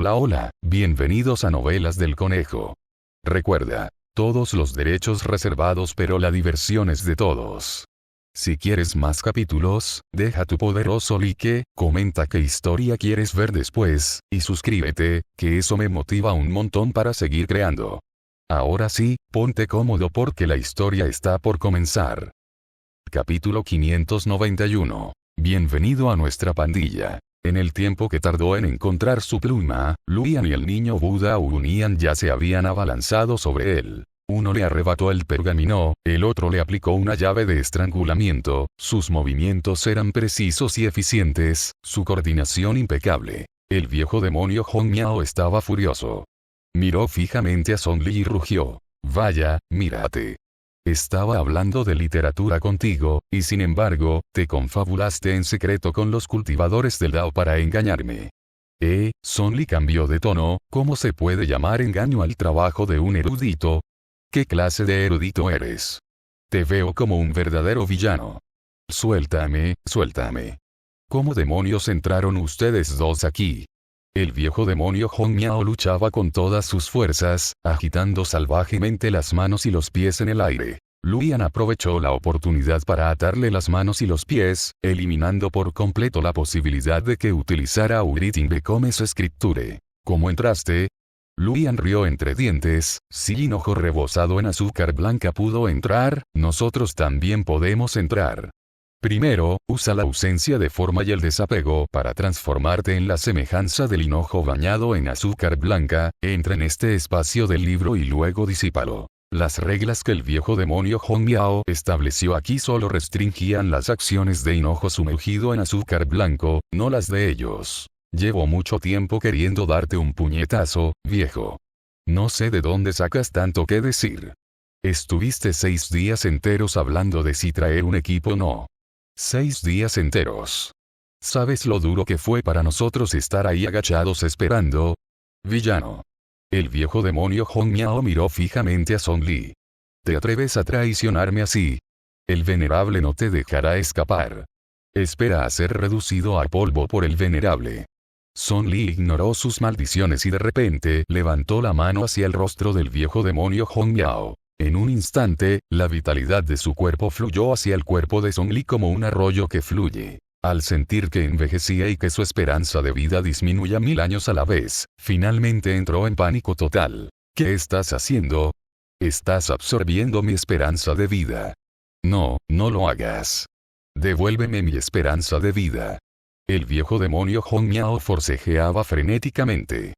Hola hola, bienvenidos a Novelas del Conejo. Recuerda, todos los derechos reservados pero la diversión es de todos. Si quieres más capítulos, deja tu poderoso like, comenta qué historia quieres ver después, y suscríbete, que eso me motiva un montón para seguir creando. Ahora sí, ponte cómodo porque la historia está por comenzar. Capítulo 591. Bienvenido a nuestra pandilla. En el tiempo que tardó en encontrar su pluma, Luian y el niño Buda Unian ya se habían abalanzado sobre él. Uno le arrebató el pergamino, el otro le aplicó una llave de estrangulamiento, sus movimientos eran precisos y eficientes, su coordinación impecable. El viejo demonio Hong Miao estaba furioso. Miró fijamente a Song Li y rugió. Vaya, mírate. Estaba hablando de literatura contigo, y sin embargo, te confabulaste en secreto con los cultivadores del Dao para engañarme. Song Li cambió de tono. ¿Cómo se puede llamar engaño al trabajo de un erudito? ¿Qué clase de erudito eres? Te veo como un verdadero villano. Suéltame, suéltame. ¿Cómo demonios entraron ustedes dos aquí? El viejo demonio Hong Miao luchaba con todas sus fuerzas, agitando salvajemente las manos y los pies en el aire. Luian aprovechó la oportunidad para atarle las manos y los pies, eliminando por completo la posibilidad de que utilizara Uriting Comes Scripture. ¿Cómo entraste? Luian rió entre dientes. Si hinojo rebozado en azúcar blanca pudo entrar, nosotros también podemos entrar. Primero, usa la ausencia de forma y el desapego para transformarte en la semejanza del hinojo bañado en azúcar blanca. Entra en este espacio del libro y luego disípalo. Las reglas que el viejo demonio Hong Miao estableció aquí solo restringían las acciones de hinojo sumergido en azúcar blanco, no las de ellos. Llevo mucho tiempo queriendo darte un puñetazo, viejo. No sé de dónde sacas tanto que decir. Estuviste 6 días enteros hablando de si traer un equipo o no. 6 días enteros. ¿Sabes lo duro que fue para nosotros estar ahí agachados esperando? Villano. El viejo demonio Hong Miao miró fijamente a Song Li. ¿Te atreves a traicionarme así? El venerable no te dejará escapar. Espera a ser reducido a polvo por el venerable. Song Li ignoró sus maldiciones y de repente levantó la mano hacia el rostro del viejo demonio Hong Miao. En un instante, la vitalidad de su cuerpo fluyó hacia el cuerpo de Song Li como un arroyo que fluye. Al sentir que envejecía y que su esperanza de vida disminuía 1000 años a la vez, finalmente entró en pánico total. ¿Qué estás haciendo? Estás absorbiendo mi esperanza de vida. No, no lo hagas. Devuélveme mi esperanza de vida. El viejo demonio Hong Miao forcejeaba frenéticamente.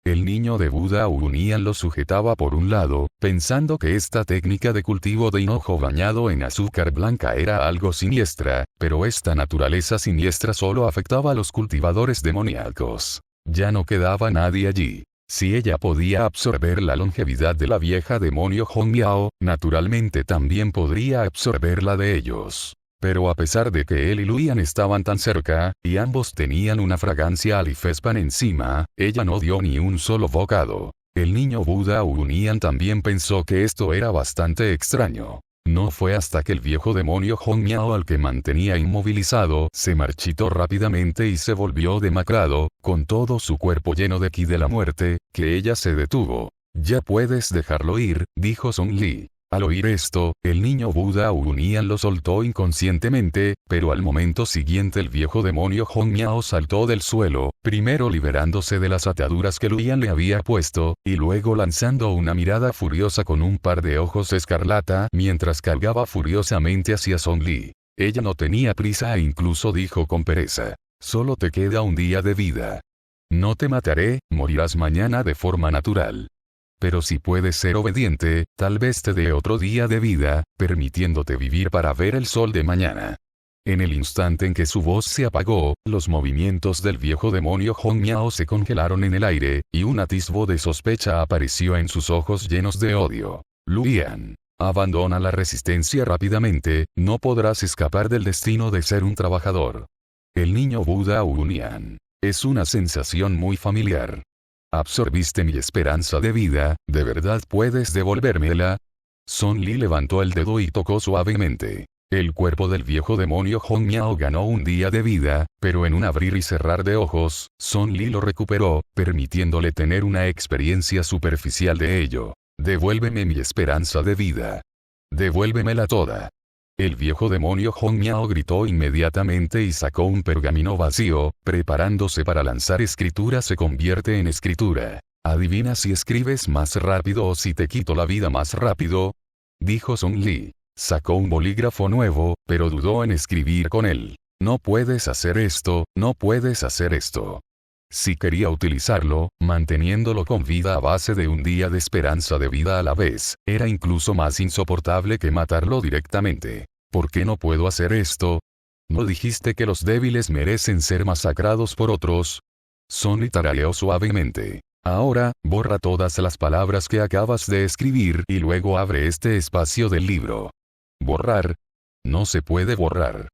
El niño de Buda Unian lo sujetaba por un lado, pensando que esta técnica de cultivo de hinojo bañado en azúcar blanca era algo siniestra, pero esta naturaleza siniestra solo afectaba a los cultivadores demoníacos. Ya no quedaba nadie allí. Si ella podía absorber la longevidad de la vieja demonio Hong Miao, naturalmente también podría absorber la de ellos. Pero a pesar de que él y Luian estaban tan cerca, y ambos tenían una fragancia alifespan encima, ella no dio ni un solo bocado. El niño Buda Unian también pensó que esto era bastante extraño. No fue hasta que el viejo demonio Hong Miao al que mantenía inmovilizado se marchitó rápidamente y se volvió demacrado, con todo su cuerpo lleno de ki de la muerte, que ella se detuvo. Ya puedes dejarlo ir, dijo Song Li. Al oír esto, el niño Buda Unian lo soltó inconscientemente, pero al momento siguiente el viejo demonio Hong Miao saltó del suelo, primero liberándose de las ataduras que Luian le había puesto, y luego lanzando una mirada furiosa con un par de ojos escarlata mientras cargaba furiosamente hacia Song Li. Ella no tenía prisa e incluso dijo con pereza: solo te queda un día de vida. No te mataré, morirás mañana de forma natural. Pero si puedes ser obediente, tal vez te dé otro día de vida, permitiéndote vivir para ver el sol de mañana. En el instante en que su voz se apagó, los movimientos del viejo demonio Hong Miao se congelaron en el aire, y un atisbo de sospecha apareció en sus ojos llenos de odio. Luian, abandona la resistencia rápidamente, no podrás escapar del destino de ser un trabajador. El niño Buda Unian. Es una sensación muy familiar. Absorbiste mi esperanza de vida, ¿de verdad puedes devolvérmela? Song Li levantó el dedo y tocó suavemente. El cuerpo del viejo demonio Hong Miao ganó un día de vida, pero en un abrir y cerrar de ojos, Song Li lo recuperó, permitiéndole tener una experiencia superficial de ello. Devuélveme mi esperanza de vida. Devuélvemela toda. El viejo demonio Hong Miao gritó inmediatamente y sacó un pergamino vacío, preparándose para lanzar escritura se convierte en escritura. ¿Adivina si escribes más rápido o si te quito la vida más rápido? Dijo Song Li. Sacó un bolígrafo nuevo, pero dudó en escribir con él. No puedes hacer esto, no puedes hacer esto. Si quería utilizarlo, manteniéndolo con vida a base de un día de esperanza de vida a la vez, era incluso más insoportable que matarlo directamente. ¿Por qué no puedo hacer esto? ¿No dijiste que los débiles merecen ser masacrados por otros? Song Li tarareó suavemente. Ahora, borra todas las palabras que acabas de escribir y luego abre este espacio del libro. ¿Borrar? No se puede borrar.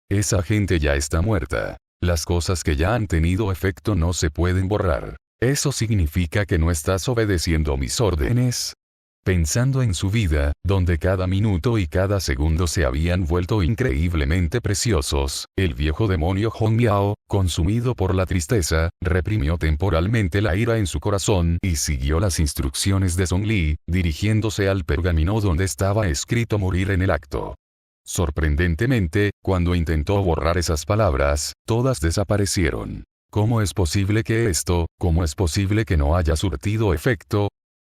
Esa gente ya está muerta. Las cosas que ya han tenido efecto no se pueden borrar. ¿Eso significa que no estás obedeciendo mis órdenes? Pensando en su vida, donde cada minuto y cada segundo se habían vuelto increíblemente preciosos, el viejo demonio Hong Miao, consumido por la tristeza, reprimió temporalmente la ira en su corazón y siguió las instrucciones de Song Li, dirigiéndose al pergamino donde estaba escrito morir en el acto. Sorprendentemente, cuando intentó borrar esas palabras, todas desaparecieron. ¿Cómo es posible cómo es posible que no haya surtido efecto?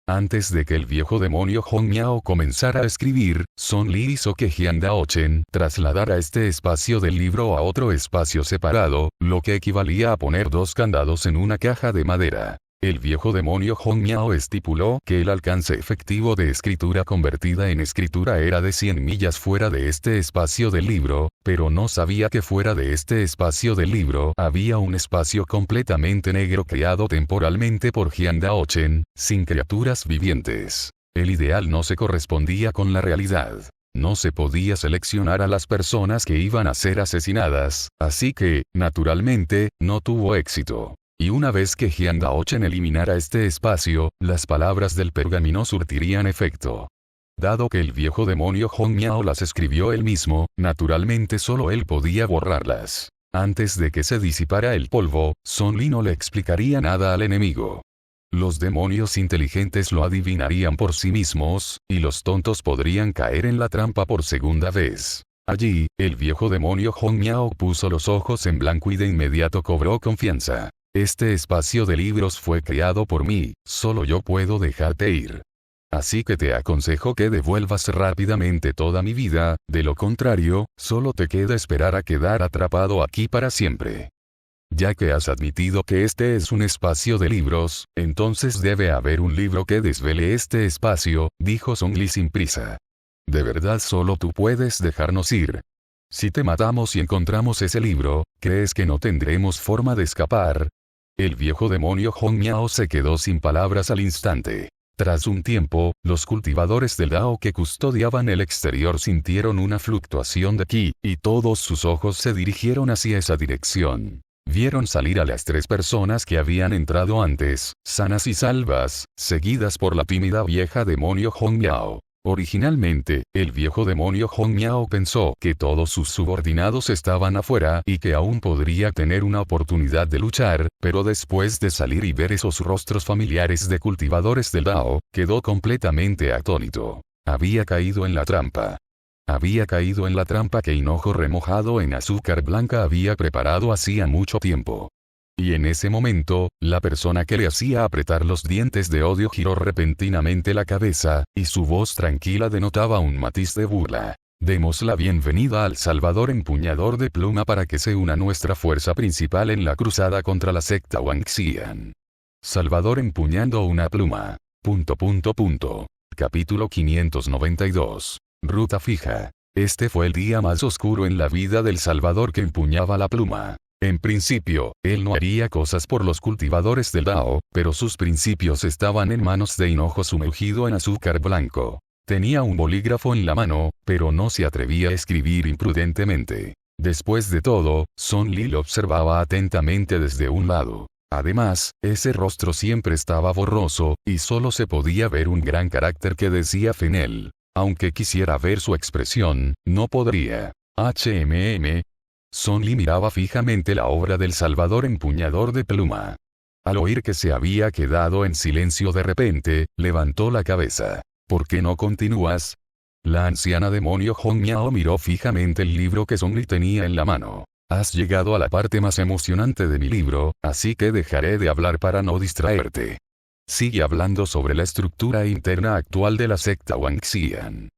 Antes de que el viejo demonio Hong Miao comenzara a escribir, Song Li hizo que Jian Daochen trasladara este espacio del libro a otro espacio separado, lo que equivalía a poner 2 candados en una caja de madera. El viejo demonio Hong Miao estipuló que el alcance efectivo de escritura convertida en escritura era de 100 millas fuera de este espacio del libro, pero no sabía que fuera de este espacio del libro había un espacio completamente negro creado temporalmente por Jian Daochen, sin criaturas vivientes. El ideal no se correspondía con la realidad. No se podía seleccionar a las personas que iban a ser asesinadas, así que, naturalmente, no tuvo éxito. Y una vez que Jian Daochen eliminara este espacio, las palabras del pergamino surtirían efecto. Dado que el viejo demonio Hong Miao las escribió él mismo, naturalmente solo él podía borrarlas. Antes de que se disipara el polvo, Song Li no le explicaría nada al enemigo. Los demonios inteligentes lo adivinarían por sí mismos, y los tontos podrían caer en la trampa por segunda vez. Allí, el viejo demonio Hong Miao puso los ojos en blanco y de inmediato cobró confianza. Este espacio de libros fue creado por mí, solo yo puedo dejarte ir. Así que te aconsejo que devuelvas rápidamente toda mi vida, de lo contrario, solo te queda esperar a quedar atrapado aquí para siempre. Ya que has admitido que este es un espacio de libros, entonces debe haber un libro que desvele este espacio, dijo Song Li sin prisa. De verdad solo tú puedes dejarnos ir. Si te matamos y encontramos ese libro, ¿crees que no tendremos forma de escapar? El viejo demonio Hong Miao se quedó sin palabras al instante. Tras un tiempo, los cultivadores del Dao que custodiaban el exterior sintieron una fluctuación de ki, y todos sus ojos se dirigieron hacia esa dirección. Vieron salir a las 3 personas que habían entrado antes, sanas y salvas, seguidas por la tímida vieja demonio Hong Miao. Originalmente, el viejo demonio Hong Miao pensó que todos sus subordinados estaban afuera y que aún podría tener una oportunidad de luchar, pero después de salir y ver esos rostros familiares de cultivadores del Dao, quedó completamente atónito. Había caído en la trampa. Había caído en la trampa que Hinojo remojado en azúcar blanca había preparado hacía mucho tiempo. Y en ese momento, la persona que le hacía apretar los dientes de odio giró repentinamente la cabeza, y su voz tranquila denotaba un matiz de burla. Demos la bienvenida al Salvador Empuñador de Pluma para que se una nuestra fuerza principal en la cruzada contra la secta Wangxian. Salvador empuñando una pluma. Capítulo 592. Ruta fija. Este fue el día más oscuro en la vida del Salvador que empuñaba la pluma. En principio, él no haría cosas por los cultivadores del Dao, pero sus principios estaban en manos de Hinojo sumergido en azúcar blanco. Tenía un bolígrafo en la mano, pero no se atrevía a escribir imprudentemente. Después de todo, Song Li lo observaba atentamente desde un lado. Además, ese rostro siempre estaba borroso, y solo se podía ver un gran carácter que decía Fenel. Aunque quisiera ver su expresión, no podría. Son Lee miraba fijamente la obra del Salvador empuñador de pluma. Al oír que se había quedado en silencio de repente, levantó la cabeza. ¿Por qué no continúas? La anciana demonio Hong Miao miró fijamente el libro que Song Lee tenía en la mano. Has llegado a la parte más emocionante de mi libro, así que dejaré de hablar para no distraerte. Sigue hablando sobre la estructura interna actual de la secta Wangxian.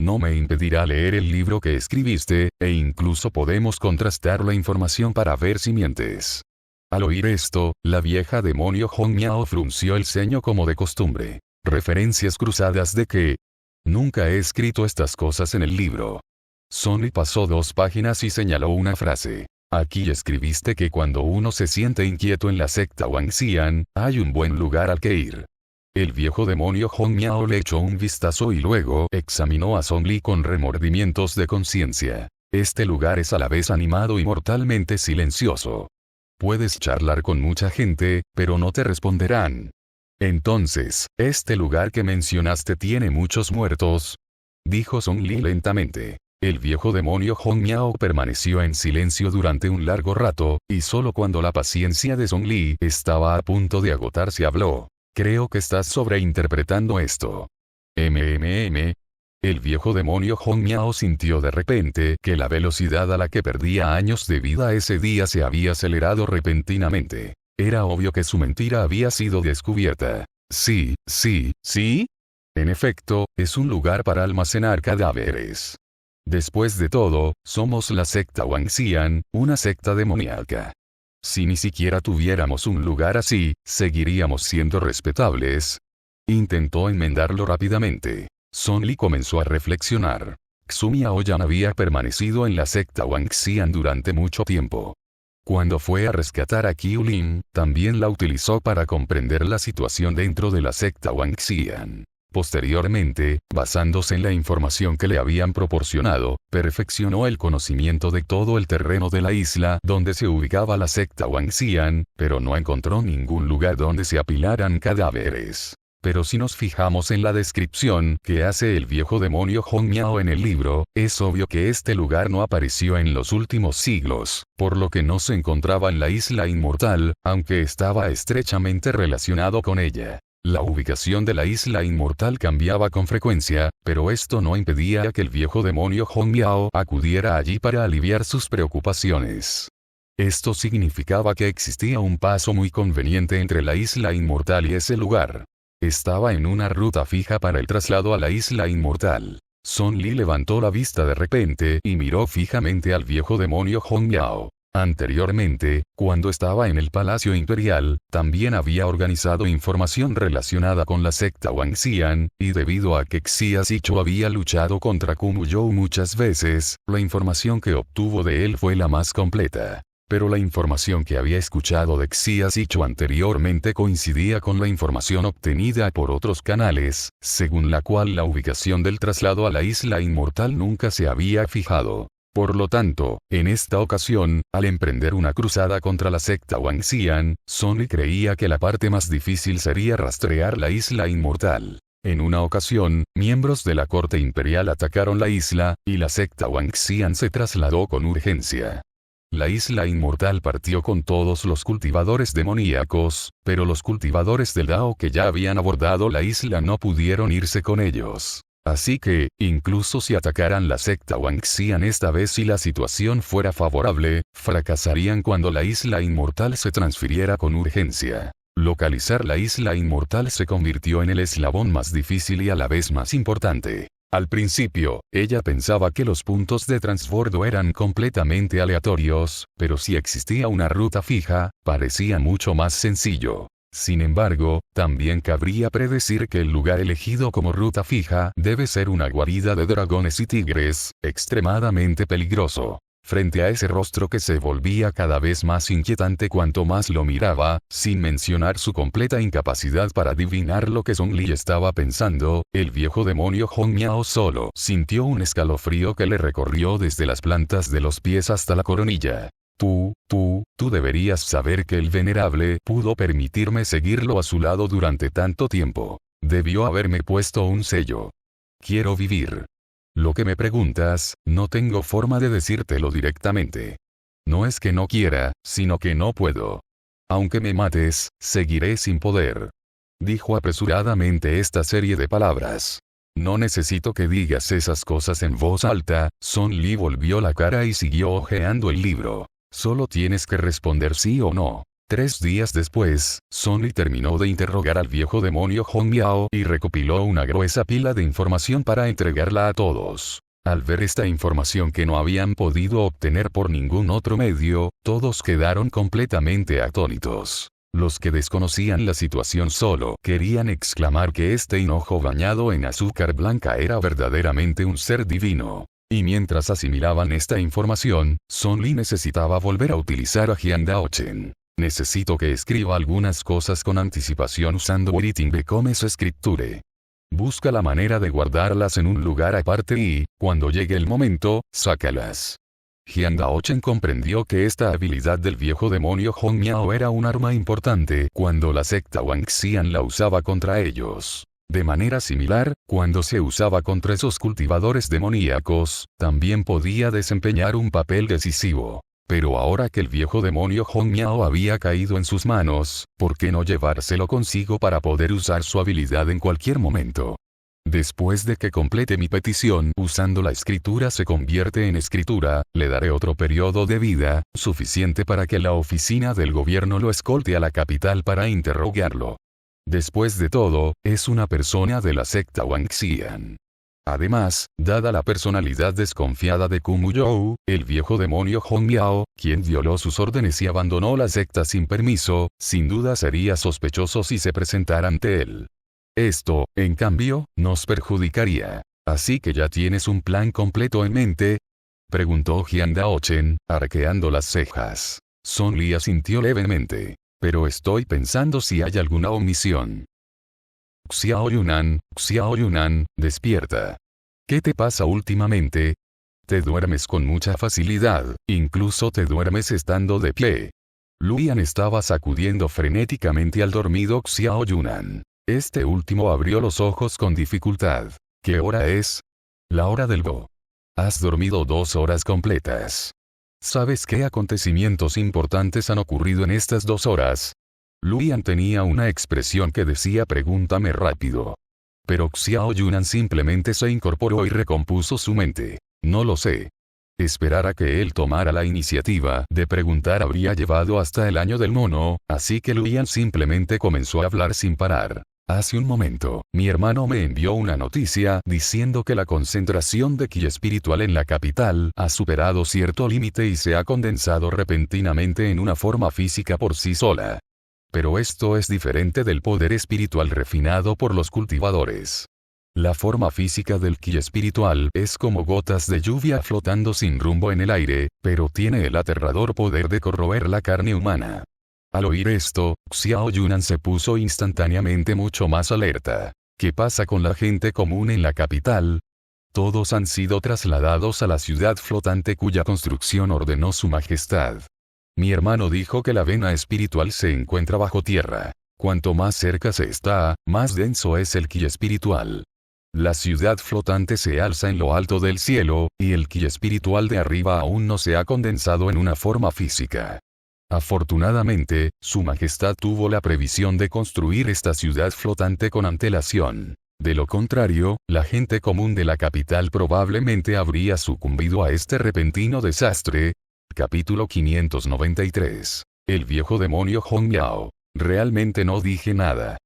No me impedirá leer el libro que escribiste, e incluso podemos contrastar la información para ver si mientes. Al oír esto, la vieja demonio Hong Miao frunció el ceño como de costumbre. ¿Referencias cruzadas de qué? Nunca he escrito estas cosas en el libro. Sonny pasó 2 páginas y señaló una frase. Aquí escribiste que cuando uno se siente inquieto en la secta Wangxian, hay un buen lugar al que ir. El viejo demonio Hong Miao le echó un vistazo y luego examinó a Song Lee con remordimientos de conciencia. Este lugar es a la vez animado y mortalmente silencioso. Puedes charlar con mucha gente, pero no te responderán. Entonces, ¿este lugar que mencionaste tiene muchos muertos? Dijo Song Lee lentamente. El viejo demonio Hong Miao permaneció en silencio durante un largo rato, y solo cuando la paciencia de Song Lee estaba a punto de agotarse habló. Creo que estás sobreinterpretando esto. El viejo demonio Hong Miao sintió de repente que la velocidad a la que perdía años de vida ese día se había acelerado repentinamente. Era obvio que su mentira había sido descubierta. Sí. En efecto, es un lugar para almacenar cadáveres. Después de todo, somos la secta Wangxian, una secta demoníaca. Si ni siquiera tuviéramos un lugar así, seguiríamos siendo respetables. Intentó enmendarlo rápidamente. Son Lee comenzó a reflexionar. Xu Miaoyan había permanecido en la secta Wangxian durante mucho tiempo. Cuando fue a rescatar a Qiu Lin, también la utilizó para comprender la situación dentro de la secta Wangxian. Posteriormente, basándose en la información que le habían proporcionado, perfeccionó el conocimiento de todo el terreno de la isla donde se ubicaba la secta Wangxian, pero no encontró ningún lugar donde se apilaran cadáveres. Pero si nos fijamos en la descripción que hace el viejo demonio Hong Miao en el libro, es obvio que este lugar no apareció en los últimos siglos, por lo que no se encontraba en la isla inmortal, aunque estaba estrechamente relacionado con ella. La ubicación de la isla inmortal cambiaba con frecuencia, pero esto no impedía que el viejo demonio Hong Miao acudiera allí para aliviar sus preocupaciones. Esto significaba que existía un paso muy conveniente entre la isla inmortal y ese lugar. Estaba en una ruta fija para el traslado a la isla inmortal. Son Lee levantó la vista de repente y miró fijamente al viejo demonio Hong Miao. Anteriormente, cuando estaba en el Palacio Imperial, también había organizado información relacionada con la secta Wangxian, y debido a que Xia Zichu había luchado contra Kumu Zhou muchas veces, la información que obtuvo de él fue la más completa. Pero la información que había escuchado de Xia Zichu anteriormente coincidía con la información obtenida por otros canales, según la cual la ubicación del traslado a la isla inmortal nunca se había fijado. Por lo tanto, en esta ocasión, al emprender una cruzada contra la secta Wangxian, Son Lee creía que la parte más difícil sería rastrear la isla inmortal. En una ocasión, miembros de la corte imperial atacaron la isla, y la secta Wangxian se trasladó con urgencia. La isla inmortal partió con todos los cultivadores demoníacos, pero los cultivadores del Dao que ya habían abordado la isla no pudieron irse con ellos. Así que, incluso si atacaran la secta Wangxian esta vez y la situación fuera favorable, fracasarían cuando la isla inmortal se transfiriera con urgencia. Localizar la isla inmortal se convirtió en el eslabón más difícil y a la vez más importante. Al principio, ella pensaba que los puntos de transbordo eran completamente aleatorios, pero si existía una ruta fija, parecía mucho más sencillo. Sin embargo, también cabría predecir que el lugar elegido como ruta fija debe ser una guarida de dragones y tigres, extremadamente peligroso. Frente a ese rostro que se volvía cada vez más inquietante cuanto más lo miraba, sin mencionar su completa incapacidad para adivinar lo que Son Lee estaba pensando, el viejo demonio Hong Miao solo sintió un escalofrío que le recorrió desde las plantas de los pies hasta la coronilla. Tú deberías saber que el venerable pudo permitirme seguirlo a su lado durante tanto tiempo. Debió haberme puesto un sello. Quiero vivir. Lo que me preguntas, no tengo forma de decírtelo directamente. No es que no quiera, sino que no puedo. Aunque me mates, seguiré sin poder. Dijo apresuradamente esta serie de palabras. No necesito que digas esas cosas en voz alta. Son Li volvió la cara y siguió hojeando el libro. Solo tienes que responder sí o no. 3 días después, Son Li terminó de interrogar al viejo demonio Hong Miao y recopiló una gruesa pila de información para entregarla a todos. Al ver esta información que no habían podido obtener por ningún otro medio, todos quedaron completamente atónitos. Los que desconocían la situación solo querían exclamar que este hinojo bañado en azúcar blanca era verdaderamente un ser divino. Y mientras asimilaban esta información, Son Li necesitaba volver a utilizar a Jian Daochen. Necesito que escriba algunas cosas con anticipación usando Writing Becomes Scripture. Busca la manera de guardarlas en un lugar aparte y, cuando llegue el momento, sácalas. Jian Daochen comprendió que esta habilidad del viejo demonio Hong Miao era un arma importante cuando la secta Wangxian la usaba contra ellos. De manera similar, cuando se usaba contra esos cultivadores demoníacos, también podía desempeñar un papel decisivo. Pero ahora que el viejo demonio Hong Miao había caído en sus manos, ¿por qué no llevárselo consigo para poder usar su habilidad en cualquier momento? Después de que complete mi petición usando la escritura se convierte en escritura, le daré otro periodo de vida, suficiente para que la oficina del gobierno lo escolte a la capital para interrogarlo. Después de todo, es una persona de la secta Wangxian. Además, dada la personalidad desconfiada de Kumu You, el viejo demonio Hong Miao, quien violó sus órdenes y abandonó la secta sin permiso, sin duda sería sospechoso si se presentara ante él. Esto, en cambio, nos perjudicaría. ¿Así que ya tienes un plan completo en mente?, preguntó Jian Daochen, arqueando las cejas. Son Li asintió levemente. Pero estoy pensando si hay alguna omisión. Xiao Yunan, despierta. ¿Qué te pasa últimamente? Te duermes con mucha facilidad, incluso te duermes estando de pie. Luyan estaba sacudiendo frenéticamente al dormido Xiao Yunan. Este último abrió los ojos con dificultad. ¿Qué hora es? La hora del Go. Has dormido 2 horas completas. ¿Sabes qué acontecimientos importantes han ocurrido en estas 2 horas? Luyan tenía una expresión que decía pregúntame rápido. Pero Xiao Yunan simplemente se incorporó y recompuso su mente. No lo sé. Esperar a que él tomara la iniciativa de preguntar habría llevado hasta el año del mono, así que Luyan simplemente comenzó a hablar sin parar. Hace un momento, mi hermano me envió una noticia diciendo que la concentración de ki espiritual en la capital ha superado cierto límite y se ha condensado repentinamente en una forma física por sí sola. Pero esto es diferente del poder espiritual refinado por los cultivadores. La forma física del ki espiritual es como gotas de lluvia flotando sin rumbo en el aire, pero tiene el aterrador poder de corroer la carne humana. Al oír esto, Xiao Yunan se puso instantáneamente mucho más alerta. ¿Qué pasa con la gente común en la capital? Todos han sido trasladados a la ciudad flotante cuya construcción ordenó su majestad. Mi hermano dijo que la vena espiritual se encuentra bajo tierra. Cuanto más cerca se está, más denso es el ki espiritual. La ciudad flotante se alza en lo alto del cielo, y el ki espiritual de arriba aún no se ha condensado en una forma física. Afortunadamente, Su Majestad tuvo la previsión de construir esta ciudad flotante con antelación. De lo contrario, la gente común de la capital probablemente habría sucumbido a este repentino desastre. Capítulo 593. El viejo demonio Hong Miao. Realmente no dije nada.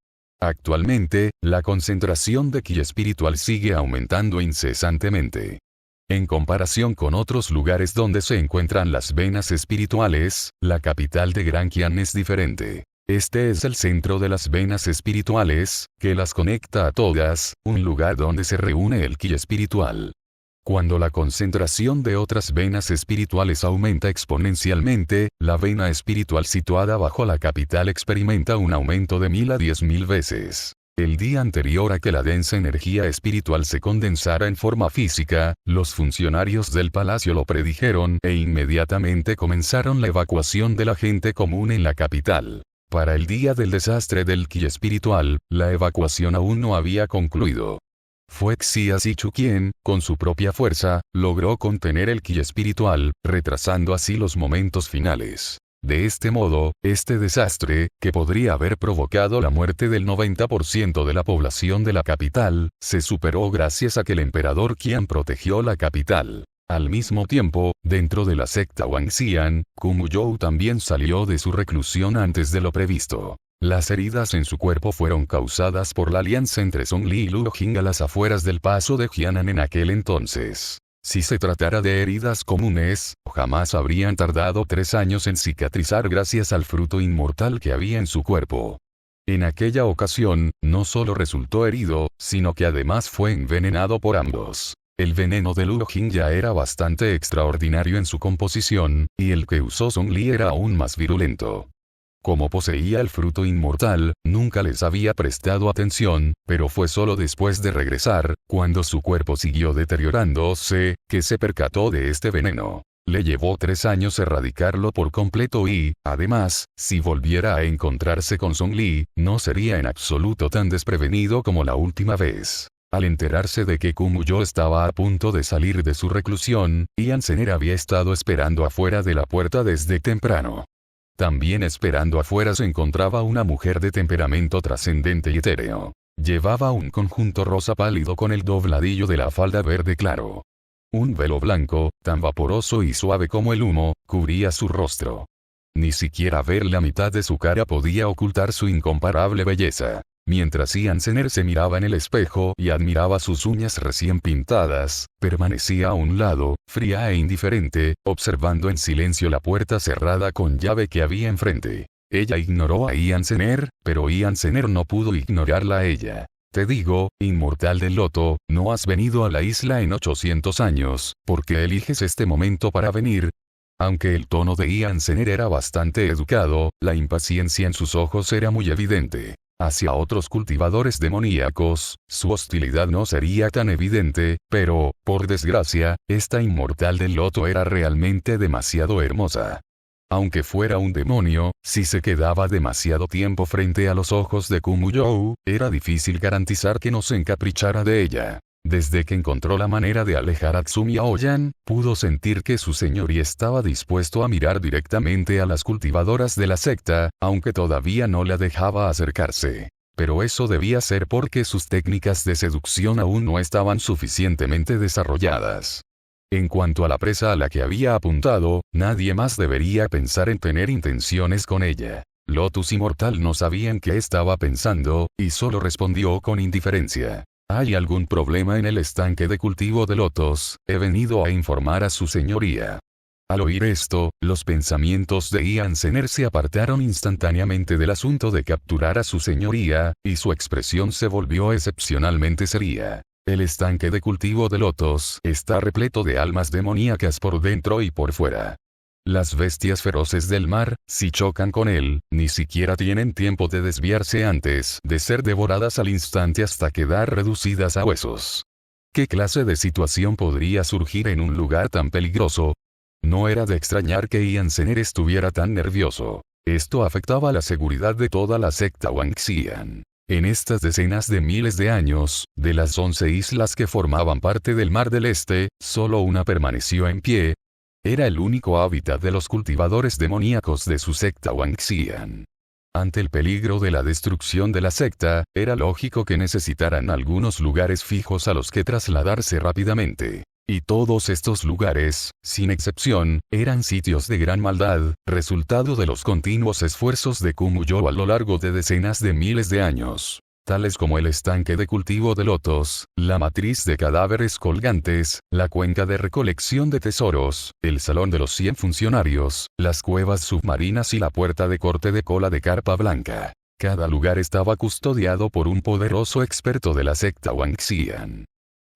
Actualmente, la concentración de ki espiritual sigue aumentando incesantemente. En comparación con otros lugares donde se encuentran las venas espirituales, la capital de Gran Qian es diferente. Este es el centro de las venas espirituales, que las conecta a todas, un lugar donde se reúne el ki espiritual. Cuando la concentración de otras venas espirituales aumenta exponencialmente, la vena espiritual situada bajo la capital experimenta un aumento de 1000 a 10.000 veces. El día anterior a que la densa energía espiritual se condensara en forma física, los funcionarios del palacio lo predijeron e inmediatamente comenzaron la evacuación de la gente común en la capital. Para el día del desastre del ki espiritual, la evacuación aún no había concluido. Fue Xia Zichu quien, con su propia fuerza, logró contener el ki espiritual, retrasando así los momentos finales. De este modo, este desastre, que podría haber provocado la muerte del 90% de la población de la capital, se superó gracias a que el emperador Qian protegió la capital. Al mismo tiempo, dentro de la secta Wangxian, Kumuyou también salió de su reclusión antes de lo previsto. Las heridas en su cuerpo fueron causadas por la alianza entre Song Li y Luo Jing a las afueras del paso de Jianan en aquel entonces. Si se tratara de heridas comunes, jamás habrían tardado 3 años en cicatrizar gracias al fruto inmortal que había en su cuerpo. En aquella ocasión, no solo resultó herido, sino que además fue envenenado por ambos. El veneno de Luo Jing ya era bastante extraordinario en su composición, y el que usó Song Li era aún más virulento. Como poseía el fruto inmortal, nunca les había prestado atención, pero fue solo después de regresar, cuando su cuerpo siguió deteriorándose, que se percató de este veneno. Le llevó 3 años erradicarlo por completo y, además, si volviera a encontrarse con Song Li, no sería en absoluto tan desprevenido como la última vez. Al enterarse de que Kumuyou estaba a punto de salir de su reclusión, Ian Zener había estado esperando afuera de la puerta desde temprano. También esperando afuera se encontraba una mujer de temperamento trascendente y etéreo. Llevaba un conjunto rosa pálido con el dobladillo de la falda verde claro. Un velo blanco, tan vaporoso y suave como el humo, cubría su rostro. Ni siquiera ver la mitad de su cara podía ocultar su incomparable belleza. Mientras Ian Zener se miraba en el espejo y admiraba sus uñas recién pintadas, permanecía a un lado, fría e indiferente, observando en silencio la puerta cerrada con llave que había enfrente. Ella ignoró a Ian Zener, pero Ian Zener no pudo ignorarla a ella. Te digo, inmortal del loto, no has venido a la isla en 800 años, ¿por qué eliges este momento para venir? Aunque el tono de Ian Zener era bastante educado, la impaciencia en sus ojos era muy evidente. Hacia otros cultivadores demoníacos, su hostilidad no sería tan evidente, pero, por desgracia, esta inmortal del loto era realmente demasiado hermosa. Aunque fuera un demonio, si se quedaba demasiado tiempo frente a los ojos de Kumuyou, era difícil garantizar que no se encaprichara de ella. Desde que encontró la manera de alejar a Tsumi Aoyan, pudo sentir que su señoría estaba dispuesto a mirar directamente a las cultivadoras de la secta, aunque todavía no la dejaba acercarse. Pero eso debía ser porque sus técnicas de seducción aún no estaban suficientemente desarrolladas. En cuanto a la presa a la que había apuntado, nadie más debería pensar en tener intenciones con ella. Lotus Inmortal no sabía en qué estaba pensando, y solo respondió con indiferencia. ¿Hay algún problema en el estanque de cultivo de lotos? He venido a informar a su señoría. Al oír esto, los pensamientos de Ian Zener se apartaron instantáneamente del asunto de capturar a su señoría, y su expresión se volvió excepcionalmente seria. El estanque de cultivo de lotos está repleto de almas demoníacas por dentro y por fuera. Las bestias feroces del mar, si chocan con él, ni siquiera tienen tiempo de desviarse antes de ser devoradas al instante hasta quedar reducidas a huesos. ¿Qué clase de situación podría surgir en un lugar tan peligroso? No era de extrañar que Ian Zener estuviera tan nervioso. Esto afectaba la seguridad de toda la secta Wangxian. En estas decenas de miles de años, de las 11 islas que formaban parte del Mar del Este, solo una permaneció en pie. Era el único hábitat de los cultivadores demoníacos de su secta Wangxian. Ante el peligro de la destrucción de la secta, era lógico que necesitaran algunos lugares fijos a los que trasladarse rápidamente. Y todos estos lugares, sin excepción, eran sitios de gran maldad, resultado de los continuos esfuerzos de Kumuyou a lo largo de decenas de miles de años. Tales como el estanque de cultivo de lotos, la matriz de cadáveres colgantes, la cuenca de recolección de tesoros, el salón de los 100 funcionarios, las cuevas submarinas y la puerta de corte de cola de carpa blanca. Cada lugar estaba custodiado por un poderoso experto de la secta Wangxian.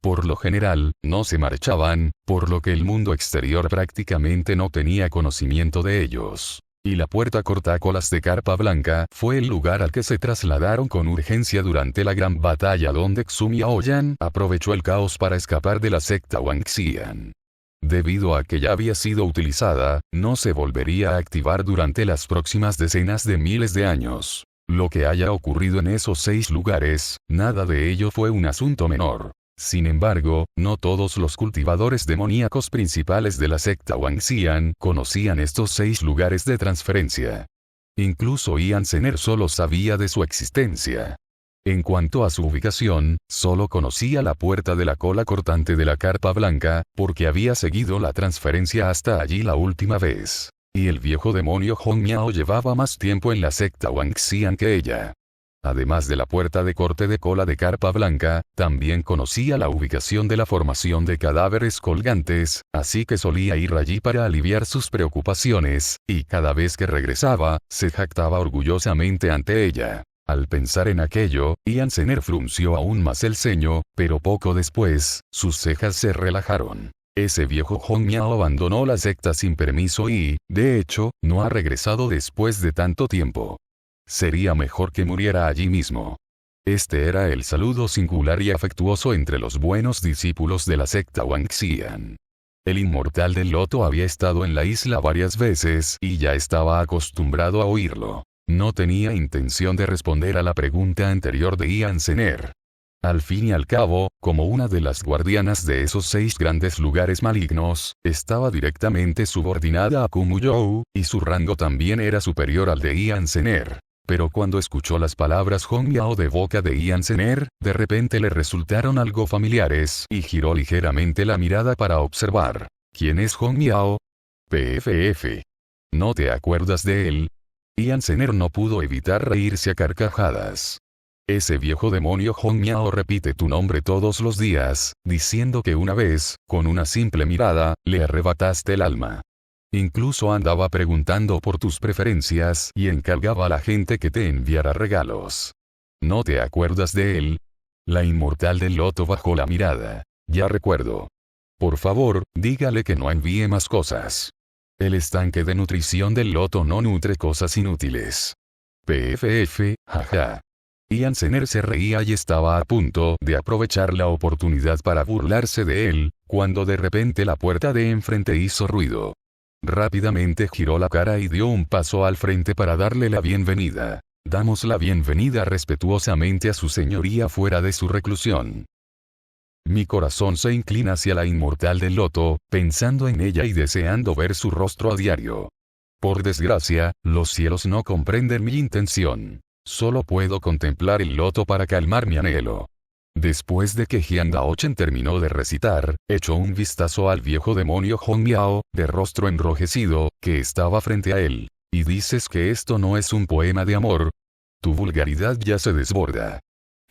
Por lo general, no se marchaban, por lo que el mundo exterior prácticamente no tenía conocimiento de ellos. Y la puerta cortacolas de carpa blanca fue el lugar al que se trasladaron con urgencia durante la gran batalla donde Tsumi Aoyan aprovechó el caos para escapar de la secta Wangxian. Debido a que ya había sido utilizada, no se volvería a activar durante las próximas decenas de miles de años. Lo que haya ocurrido en esos 6 lugares, nada de ello fue un asunto menor. Sin embargo, no todos los cultivadores demoníacos principales de la secta Wangxian conocían estos 6 lugares de transferencia. Incluso Ian Zener solo sabía de su existencia. En cuanto a su ubicación, solo conocía la puerta de la cola cortante de la carpa blanca, porque había seguido la transferencia hasta allí la última vez. Y el viejo demonio Hong Miao llevaba más tiempo en la secta Wangxian que ella. Además de la puerta de corte de cola de carpa blanca, también conocía la ubicación de la formación de cadáveres colgantes, así que solía ir allí para aliviar sus preocupaciones, y cada vez que regresaba, se jactaba orgullosamente ante ella. Al pensar en aquello, Ian Zener frunció aún más el ceño, pero poco después, sus cejas se relajaron. Ese viejo Hong Miao abandonó la secta sin permiso y, de hecho, no ha regresado después de tanto tiempo. Sería mejor que muriera allí mismo. Este era el saludo singular y afectuoso entre los buenos discípulos de la secta Wangxian. El inmortal del loto había estado en la isla varias veces y ya estaba acostumbrado a oírlo. No tenía intención de responder a la pregunta anterior de Ian Zener. Al fin y al cabo, como una de las guardianas de esos 6 grandes lugares malignos, estaba directamente subordinada a Kumu You'u, y su rango también era superior al de Ian Zener. Pero cuando escuchó las palabras Hong Miao de boca de Ian Zener, de repente le resultaron algo familiares y giró ligeramente la mirada para observar. ¿Quién es Hong Miao? PFF. ¿No te acuerdas de él? Ian Zener no pudo evitar reírse a carcajadas. Ese viejo demonio Hong Miao repite tu nombre todos los días, diciendo que una vez, con una simple mirada, le arrebataste el alma. Incluso andaba preguntando por tus preferencias y encargaba a la gente que te enviara regalos. ¿No te acuerdas de él? La inmortal del loto bajó la mirada. Ya recuerdo. Por favor, dígale que no envíe más cosas. El estanque de nutrición del loto no nutre cosas inútiles. PFF, jaja. Ian Zener se reía y estaba a punto de aprovechar la oportunidad para burlarse de él, cuando de repente la puerta de enfrente hizo ruido. Rápidamente giró la cara y dio un paso al frente para darle la bienvenida. Damos la bienvenida respetuosamente a su señoría fuera de su reclusión. Mi corazón se inclina hacia la inmortal del loto, pensando en ella y deseando ver su rostro a diario. Por desgracia, los cielos no comprenden mi intención. Solo puedo contemplar el loto para calmar mi anhelo. Después de que Jian Daochen terminó de recitar, echó un vistazo al viejo demonio Hong Miao, de rostro enrojecido, que estaba frente a él. ¿Y dices que esto no es un poema de amor? Tu vulgaridad ya se desborda.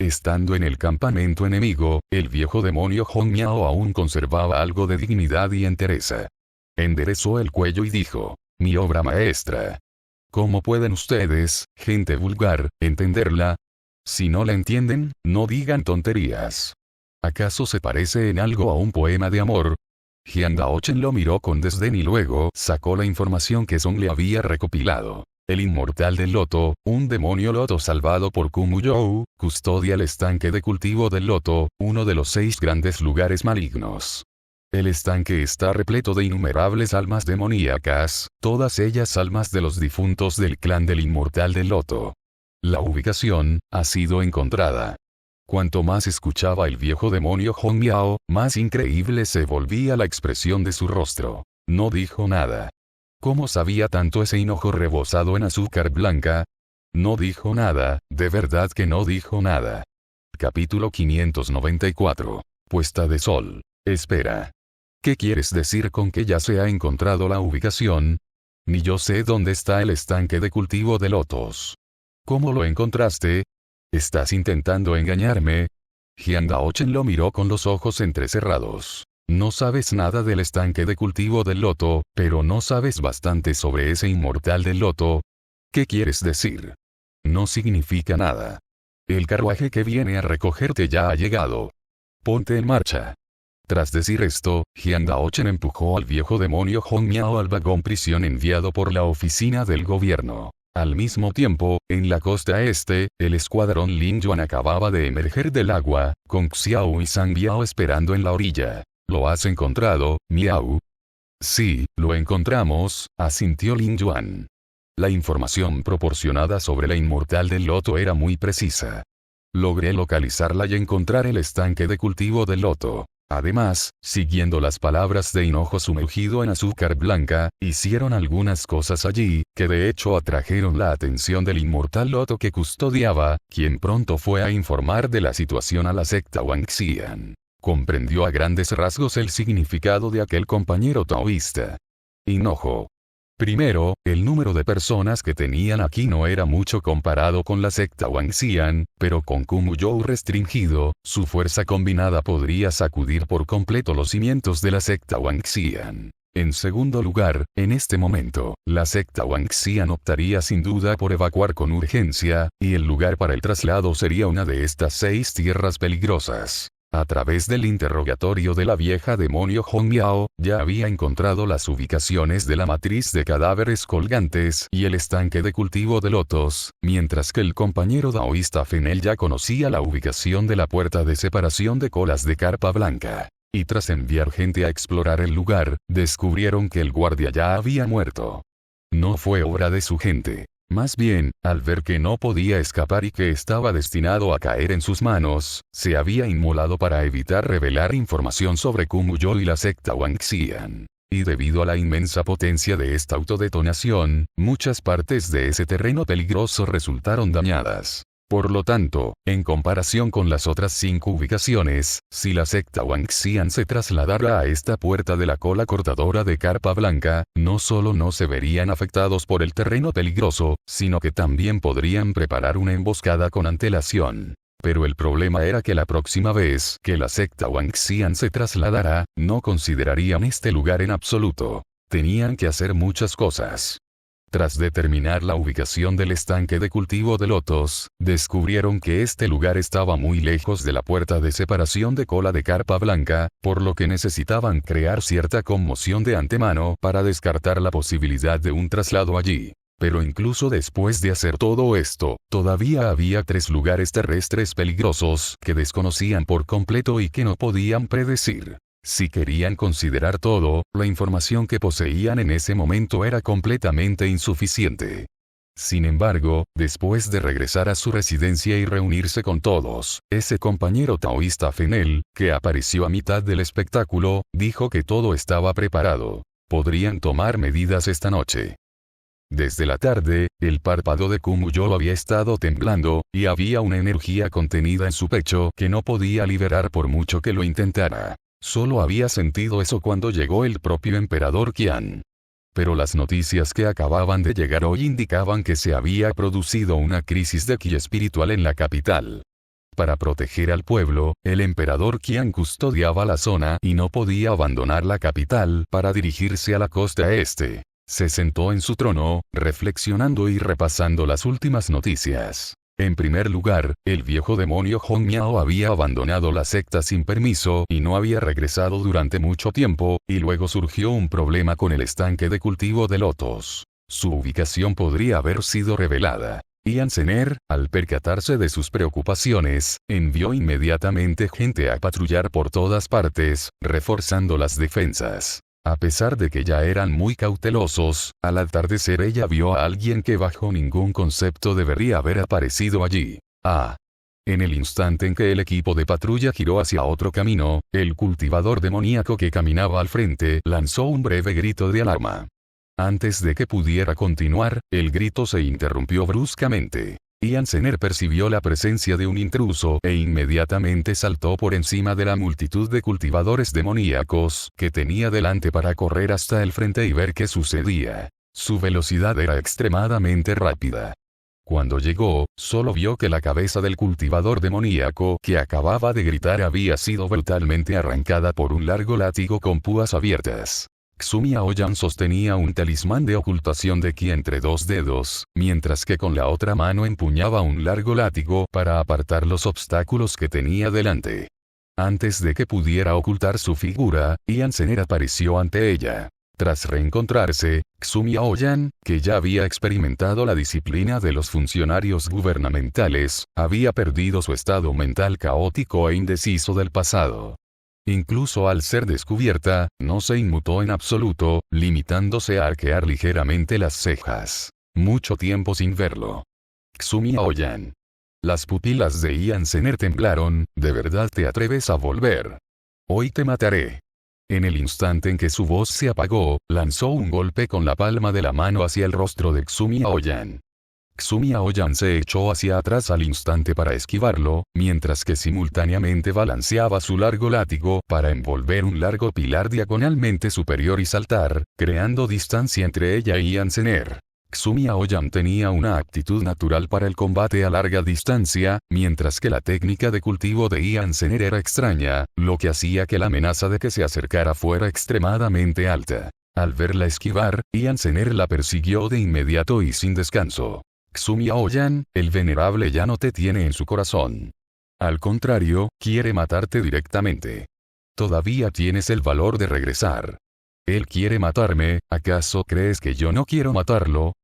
Estando en el campamento enemigo, el viejo demonio Hong Miao aún conservaba algo de dignidad y entereza. Enderezó el cuello y dijo, mi obra maestra. ¿Cómo pueden ustedes, gente vulgar, entenderla? Si no la entienden, no digan tonterías. ¿Acaso se parece en algo a un poema de amor? Jian Daochen lo miró con desdén y luego sacó la información que Song le había recopilado. El inmortal del loto, un demonio loto salvado por Kumu You'u, custodia el estanque de cultivo del loto, uno de los 6 grandes lugares malignos. El estanque está repleto de innumerables almas demoníacas, todas ellas almas de los difuntos del clan del inmortal del loto. La ubicación ha sido encontrada. Cuanto más escuchaba el viejo demonio Hong Miao, más increíble se volvía la expresión de su rostro. No dijo nada. ¿Cómo sabía tanto ese hinojo rebozado en azúcar blanca? No dijo nada, de verdad que no dijo nada. Capítulo 594. Puesta de sol. Espera. ¿Qué quieres decir con que ya se ha encontrado la ubicación? Ni yo sé dónde está el estanque de cultivo de lotos. ¿Cómo lo encontraste? ¿Estás intentando engañarme? Jian Daochen lo miró con los ojos entrecerrados. No sabes nada del estanque de cultivo del loto, pero no sabes bastante sobre ese inmortal del loto. ¿Qué quieres decir? No significa nada. El carruaje que viene a recogerte ya ha llegado. Ponte en marcha. Tras decir esto, Jian Daochen empujó al viejo demonio Hong Miao al vagón prisión enviado por la oficina del gobierno. Al mismo tiempo, en la costa este, el escuadrón Lin Yuan acababa de emerger del agua, con Xiao y Sang Biao esperando en la orilla. ¿Lo has encontrado, Miao? Sí, lo encontramos, asintió Lin Yuan. La información proporcionada sobre la inmortal del loto era muy precisa. logré localizarla y encontrar el estanque de cultivo del loto. Además, siguiendo las palabras de Hinojo sumergido en azúcar blanca, hicieron algunas cosas allí, que de hecho atrajeron la atención del inmortal loto que custodiaba, quien pronto fue a informar de la situación a la secta Wangxian. Comprendió a grandes rasgos el significado de aquel compañero taoísta. Hinojo. Primero, el número de personas que tenían aquí no era mucho comparado con la secta Wangxian, pero con Kumuyou restringido, su fuerza combinada podría sacudir por completo los cimientos de la secta Wangxian. En segundo lugar, en este momento, la secta Wangxian optaría sin duda por evacuar con urgencia, y el lugar para el traslado sería una de estas 6 tierras peligrosas. A través del interrogatorio de la vieja demonio Hong Miao, ya había encontrado las ubicaciones de la matriz de cadáveres colgantes y el estanque de cultivo de lotos, mientras que el compañero daoísta Fenel ya conocía la ubicación de la puerta de separación de colas de carpa blanca. Y tras enviar gente a explorar el lugar, descubrieron que el guardia ya había muerto. No fue obra de su gente. Más bien, al ver que no podía escapar y que estaba destinado a caer en sus manos, se había inmolado para evitar revelar información sobre Kumuyou y la secta Wangxian. Y debido a la inmensa potencia de esta autodetonación, muchas partes de ese terreno peligroso resultaron dañadas. Por lo tanto, en comparación con las otras 5 ubicaciones, si la secta Wangxian se trasladara a esta puerta de la cola cortadora de carpa blanca, no solo no se verían afectados por el terreno peligroso, sino que también podrían preparar una emboscada con antelación. Pero el problema era que la próxima vez que la secta Wangxian se trasladara, no considerarían este lugar en absoluto. Tenían que hacer muchas cosas. Tras determinar la ubicación del estanque de cultivo de lotos, descubrieron que este lugar estaba muy lejos de la puerta de separación de cola de carpa blanca, por lo que necesitaban crear cierta conmoción de antemano para descartar la posibilidad de un traslado allí. Pero incluso después de hacer todo esto, todavía había 3 lugares terrestres peligrosos que desconocían por completo y que no podían predecir. Si querían considerar todo, la información que poseían en ese momento era completamente insuficiente. Sin embargo, después de regresar a su residencia y reunirse con todos, ese compañero taoísta Fenel, que apareció a mitad del espectáculo, dijo que todo estaba preparado. Podrían tomar medidas esta noche. Desde la tarde, el párpado de Kumuyou había estado temblando, y había una energía contenida en su pecho que no podía liberar por mucho que lo intentara. Solo había sentido eso cuando llegó el propio emperador Qian. Pero las noticias que acababan de llegar hoy indicaban que se había producido una crisis de ki espiritual en la capital. Para proteger al pueblo, el emperador Qian custodiaba la zona y no podía abandonar la capital para dirigirse a la costa este. Se sentó en su trono, reflexionando y repasando las últimas noticias. En primer lugar, el viejo demonio Hong Miao había abandonado la secta sin permiso y no había regresado durante mucho tiempo, y luego surgió un problema con el estanque de cultivo de lotos. Su ubicación podría haber sido revelada. Yan Zener, al percatarse de sus preocupaciones, envió inmediatamente gente a patrullar por todas partes, reforzando las defensas. A pesar de que ya eran muy cautelosos, al atardecer ella vio a alguien que bajo ningún concepto debería haber aparecido allí. En el instante en que el equipo de patrulla giró hacia otro camino, el cultivador demoníaco que caminaba al frente lanzó un breve grito de alarma. Antes de que pudiera continuar, el grito se interrumpió bruscamente. Yan Zener percibió la presencia de un intruso e inmediatamente saltó por encima de la multitud de cultivadores demoníacos que tenía delante para correr hasta el frente y ver qué sucedía. Su velocidad era extremadamente rápida. Cuando llegó, solo vio que la cabeza del cultivador demoníaco que acababa de gritar había sido brutalmente arrancada por un largo látigo con púas abiertas. Xumi Aoyan sostenía un talismán de ocultación de ki entre 2 dedos, mientras que con la otra mano empuñaba un largo látigo para apartar los obstáculos que tenía delante. Antes de que pudiera ocultar su figura, Yan Zener apareció ante ella. Tras reencontrarse, Xumi Aoyan, que ya había experimentado la disciplina de los funcionarios gubernamentales, había perdido su estado mental caótico e indeciso del pasado. Incluso al ser descubierta, no se inmutó en absoluto, limitándose a arquear ligeramente las cejas. Mucho tiempo sin verlo. Xumi Aoyan. Las pupilas de Ian Zener temblaron. ¿De verdad te atreves a volver? Hoy te mataré. En el instante en que su voz se apagó, lanzó un golpe con la palma de la mano hacia el rostro de Xumi Aoyan. Xumi Aoyan se echó hacia atrás al instante para esquivarlo, mientras que simultáneamente balanceaba su largo látigo para envolver un largo pilar diagonalmente superior y saltar, creando distancia entre ella y Ian Zener. Xumi Aoyan tenía una actitud natural para el combate a larga distancia, mientras que la técnica de cultivo de Ian Zener era extraña, lo que hacía que la amenaza de que se acercara fuera extremadamente alta. Al verla esquivar, Ian Zener la persiguió de inmediato y sin descanso. Xumi Aoyan, el venerable ya no te tiene en su corazón. Al contrario, quiere matarte directamente. Todavía tienes el valor de regresar. Él quiere matarme, ¿acaso crees que yo no quiero matarlo?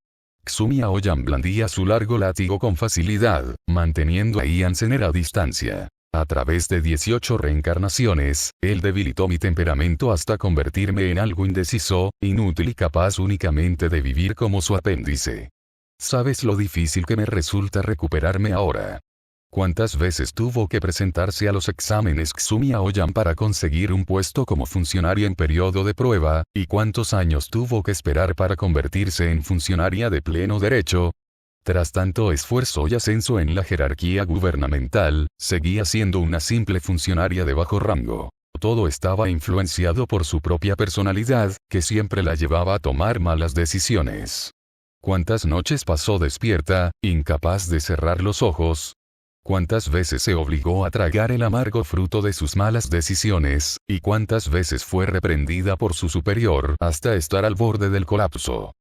Xumi Aoyan blandía su largo látigo con facilidad, manteniendo a Ian Zener a distancia. A través de 18 reencarnaciones, él debilitó mi temperamento hasta convertirme en algo indeciso, inútil y capaz únicamente de vivir como su apéndice. ¿Sabes lo difícil que me resulta recuperarme ahora? ¿Cuántas veces tuvo que presentarse a los exámenes Xumi Aoyan para conseguir un puesto como funcionaria en periodo de prueba, y cuántos años tuvo que esperar para convertirse en funcionaria de pleno derecho? Tras tanto esfuerzo y ascenso en la jerarquía gubernamental, seguía siendo una simple funcionaria de bajo rango. Todo estaba influenciado por su propia personalidad, que siempre la llevaba a tomar malas decisiones. ¿Cuántas noches pasó despierta, incapaz de cerrar los ojos? ¿Cuántas veces se obligó a tragar el amargo fruto de sus malas decisiones, y cuántas veces fue reprendida por su superior hasta estar al borde del colapso?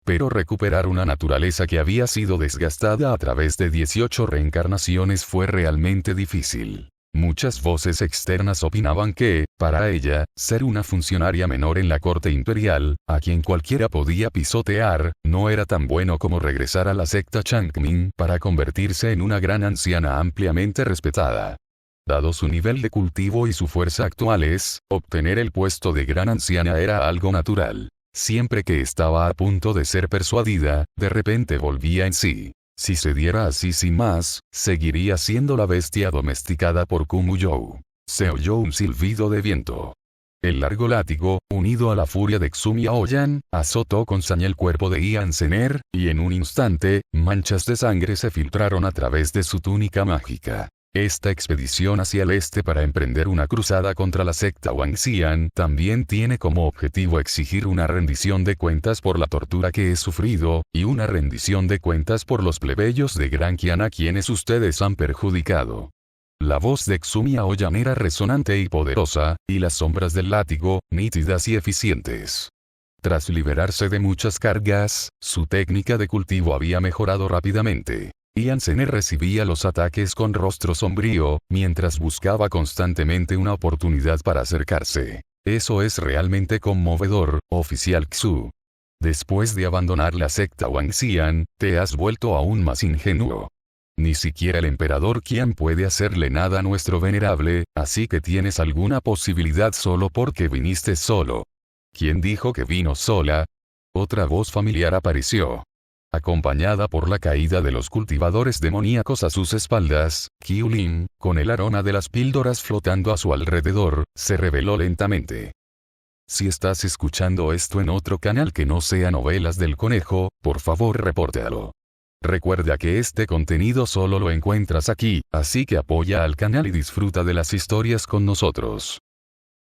Pero recuperar una naturaleza que había sido desgastada a través de 18 reencarnaciones fue realmente difícil. Muchas voces externas opinaban que, para ella, ser una funcionaria menor en la corte imperial, a quien cualquiera podía pisotear, no era tan bueno como regresar a la secta Changmin para convertirse en una gran anciana ampliamente respetada. Dado su nivel de cultivo y su fuerza actuales, obtener el puesto de gran anciana era algo natural. Siempre que estaba a punto de ser persuadida, de repente volvía en sí. Si se diera así sin más, seguiría siendo la bestia domesticada por Kumuyou. Se oyó un silbido de viento. El largo látigo, unido a la furia de Xumi Aoyan, azotó con saña el cuerpo de Ian Zener, y en un instante, manchas de sangre se filtraron a través de su túnica mágica. Esta expedición hacia el este para emprender una cruzada contra la secta Wangxian también tiene como objetivo exigir una rendición de cuentas por la tortura que he sufrido, y una rendición de cuentas por los plebeyos de Gran Qian a quienes ustedes han perjudicado. La voz de Xumi Aoyan era resonante y poderosa, y las sombras del látigo, nítidas y eficientes. Tras liberarse de muchas cargas, su técnica de cultivo había mejorado rápidamente. Ian Zener recibía los ataques con rostro sombrío, mientras buscaba constantemente una oportunidad para acercarse. Eso es realmente conmovedor, oficial Xu. Después de abandonar la secta Wangxian, te has vuelto aún más ingenuo. Ni siquiera el emperador Qian puede hacerle nada a nuestro venerable, así que tienes alguna posibilidad solo porque viniste solo. ¿Quién dijo que vino sola? Otra voz familiar apareció. Acompañada por la caída de los cultivadores demoníacos a sus espaldas, Qiu Lin, con el aroma de las píldoras flotando a su alrededor, se reveló lentamente. Si estás escuchando esto en otro canal que no sea Novelas del Conejo, por favor repórtalo. Recuerda que este contenido solo lo encuentras aquí, así que apoya al canal y disfruta de las historias con nosotros.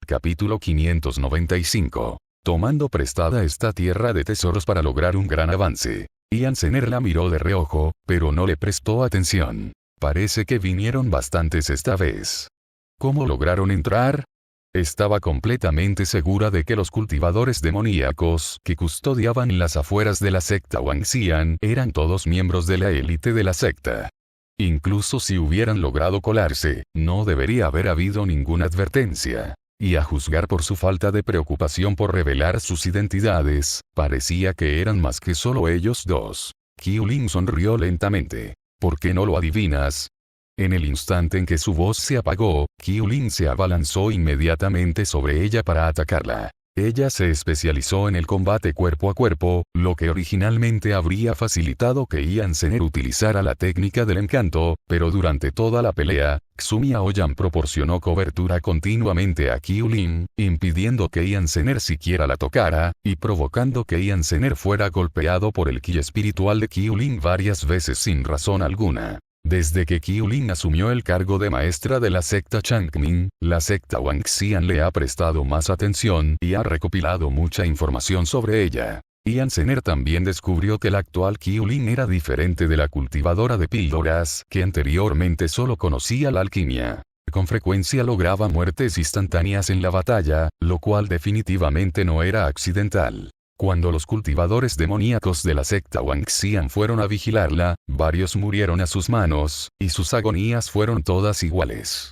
Capítulo 595. Tomando prestada esta tierra de tesoros para lograr un gran avance. Ian Zener la miró de reojo, pero no le prestó atención. Parece que vinieron bastantes esta vez. ¿Cómo lograron entrar? Estaba completamente segura de que los cultivadores demoníacos que custodiaban las afueras de la secta Wangxian eran todos miembros de la élite de la secta. Incluso si hubieran logrado colarse, no debería haber habido ninguna advertencia. Y a juzgar por su falta de preocupación por revelar sus identidades, parecía que eran más que solo ellos dos. Qiu Lin sonrió lentamente. ¿Por qué no lo adivinas? En el instante en que su voz se apagó, Qiu Lin se abalanzó inmediatamente sobre ella para atacarla. Ella se especializó en el combate cuerpo a cuerpo, lo que originalmente habría facilitado que Ian Zener utilizara la técnica del encanto, pero durante toda la pelea, Xumi Aoyan proporcionó cobertura continuamente a Qiulin, impidiendo que Ian Zener siquiera la tocara, y provocando que Ian Zener fuera golpeado por el ki espiritual de Qiulin varias veces sin razón alguna. Desde que Qiulin asumió el cargo de maestra de la secta Changmin, la secta Wangxian le ha prestado más atención y ha recopilado mucha información sobre ella. Ian Zener también descubrió que la actual Qiulin era diferente de la cultivadora de píldoras, que anteriormente solo conocía la alquimia. Con frecuencia lograba muertes instantáneas en la batalla, lo cual definitivamente no era accidental. Cuando los cultivadores demoníacos de la secta Wangxian fueron a vigilarla, varios murieron a sus manos, y sus agonías fueron todas iguales.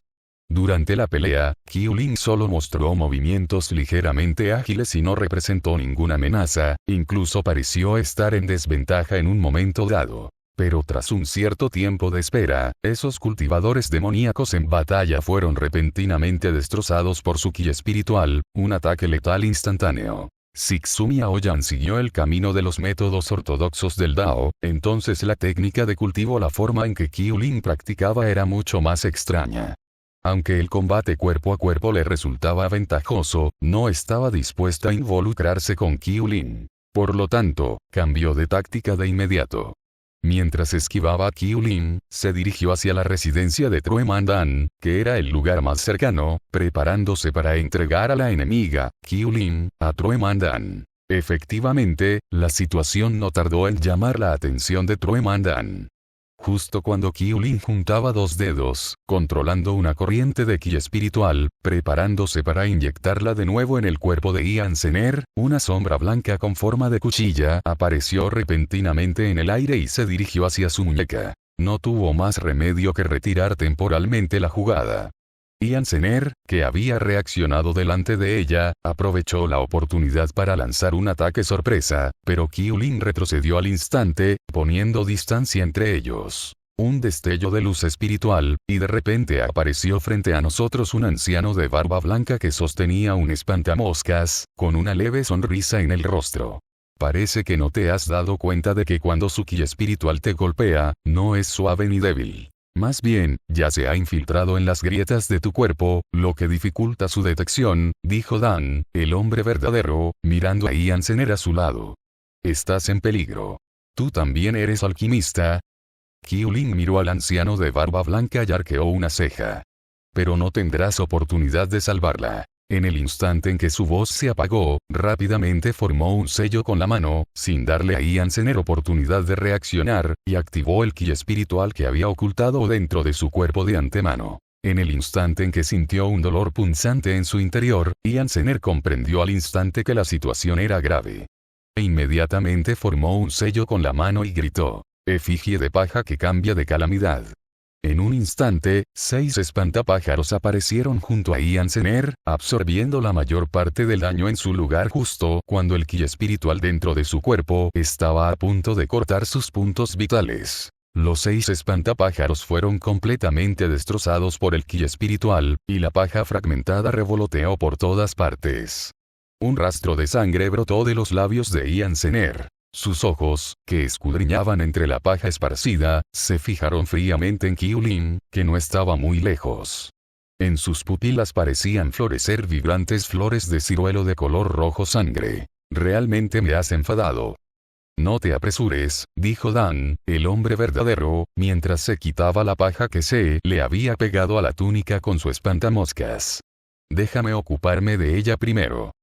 Durante la pelea, Qiulin solo mostró movimientos ligeramente ágiles y no representó ninguna amenaza, incluso pareció estar en desventaja en un momento dado. Pero tras un cierto tiempo de espera, esos cultivadores demoníacos en batalla fueron repentinamente destrozados por su ki espiritual, un ataque letal instantáneo. Si Xumi Aoyan siguió el camino de los métodos ortodoxos del Dao, entonces la técnica de cultivo, la forma en que Qiulin practicaba, era mucho más extraña. Aunque el combate cuerpo a cuerpo le resultaba ventajoso, no estaba dispuesta a involucrarse con Qiulin. Por lo tanto, cambió de táctica de inmediato. Mientras esquivaba a Qiulin, se dirigió hacia la residencia de True Mandan, que era el lugar más cercano, preparándose para entregar a la enemiga, Qiulin, a True Mandan. Efectivamente, la situación no tardó en llamar la atención de True Mandan. Justo cuando Qiulin juntaba dos dedos, controlando una corriente de ki espiritual, preparándose para inyectarla de nuevo en el cuerpo de Ian Zener, una sombra blanca con forma de cuchilla apareció repentinamente en el aire y se dirigió hacia su muñeca. No tuvo más remedio que retirar temporalmente la jugada. Ian Zener, que había reaccionado delante de ella, aprovechó la oportunidad para lanzar un ataque sorpresa, pero Qiulin retrocedió al instante, poniendo distancia entre ellos. Un destello de luz espiritual, y de repente apareció frente a nosotros un anciano de barba blanca que sostenía un espantamoscas, con una leve sonrisa en el rostro. Parece que no te has dado cuenta de que cuando su ki espiritual te golpea, no es suave ni débil. Más bien, ya se ha infiltrado en las grietas de tu cuerpo, lo que dificulta su detección, dijo Dan, el hombre verdadero, mirando a Ian Zener a su lado. Estás en peligro. ¿Tú también eres alquimista? Qiulin miró al anciano de barba blanca y arqueó una ceja. Pero no tendrás oportunidad de salvarla. En el instante en que su voz se apagó, rápidamente formó un sello con la mano, sin darle a Ian Zener oportunidad de reaccionar, y activó el ki espiritual que había ocultado dentro de su cuerpo de antemano. En el instante en que sintió un dolor punzante en su interior, Ian Zener comprendió al instante que la situación era grave. E inmediatamente formó un sello con la mano y gritó: «Efigie de paja que cambia de calamidad». En un instante, 6 espantapájaros aparecieron junto a Ian Zener, absorbiendo la mayor parte del daño en su lugar justo cuando el ki espiritual dentro de su cuerpo estaba a punto de cortar sus puntos vitales. Los 6 espantapájaros fueron completamente destrozados por el ki espiritual, y la paja fragmentada revoloteó por todas partes. Un rastro de sangre brotó de los labios de Ian Zener. Sus ojos, que escudriñaban entre la paja esparcida, se fijaron fríamente en Qiulin, que no estaba muy lejos. En sus pupilas parecían florecer vibrantes flores de ciruelo de color rojo sangre. «Realmente me has enfadado». «No te apresures», dijo Dan, el hombre verdadero, mientras se quitaba la paja que se le había pegado a la túnica con su espantamoscas. «Déjame ocuparme de ella primero.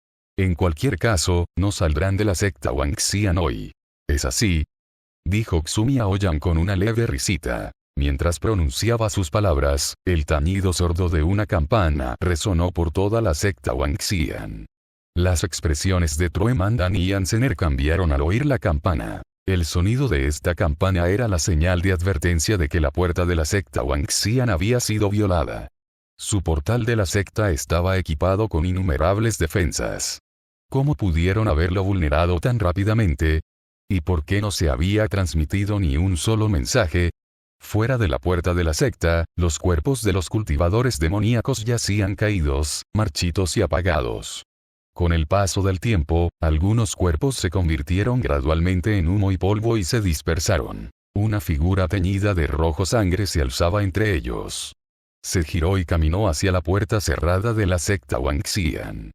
En cualquier caso, no saldrán de la secta Wangxian hoy. ¿Es así?», dijo Xumi Aoyan con una leve risita. Mientras pronunciaba sus palabras, el tañido sordo de una campana resonó por toda la secta Wangxian. Las expresiones de True Mandan y Ian Zener cambiaron al oír la campana. El sonido de esta campana era la señal de advertencia de que la puerta de la secta Wangxian había sido violada. Su portal de la secta estaba equipado con innumerables defensas. ¿Cómo pudieron haberlo vulnerado tan rápidamente? ¿Y por qué no se había transmitido ni un solo mensaje? Fuera de la puerta de la secta, los cuerpos de los cultivadores demoníacos yacían caídos, marchitos y apagados. Con el paso del tiempo, algunos cuerpos se convirtieron gradualmente en humo y polvo y se dispersaron. Una figura teñida de rojo sangre se alzaba entre ellos. Se giró y caminó hacia la puerta cerrada de la secta Wangxian.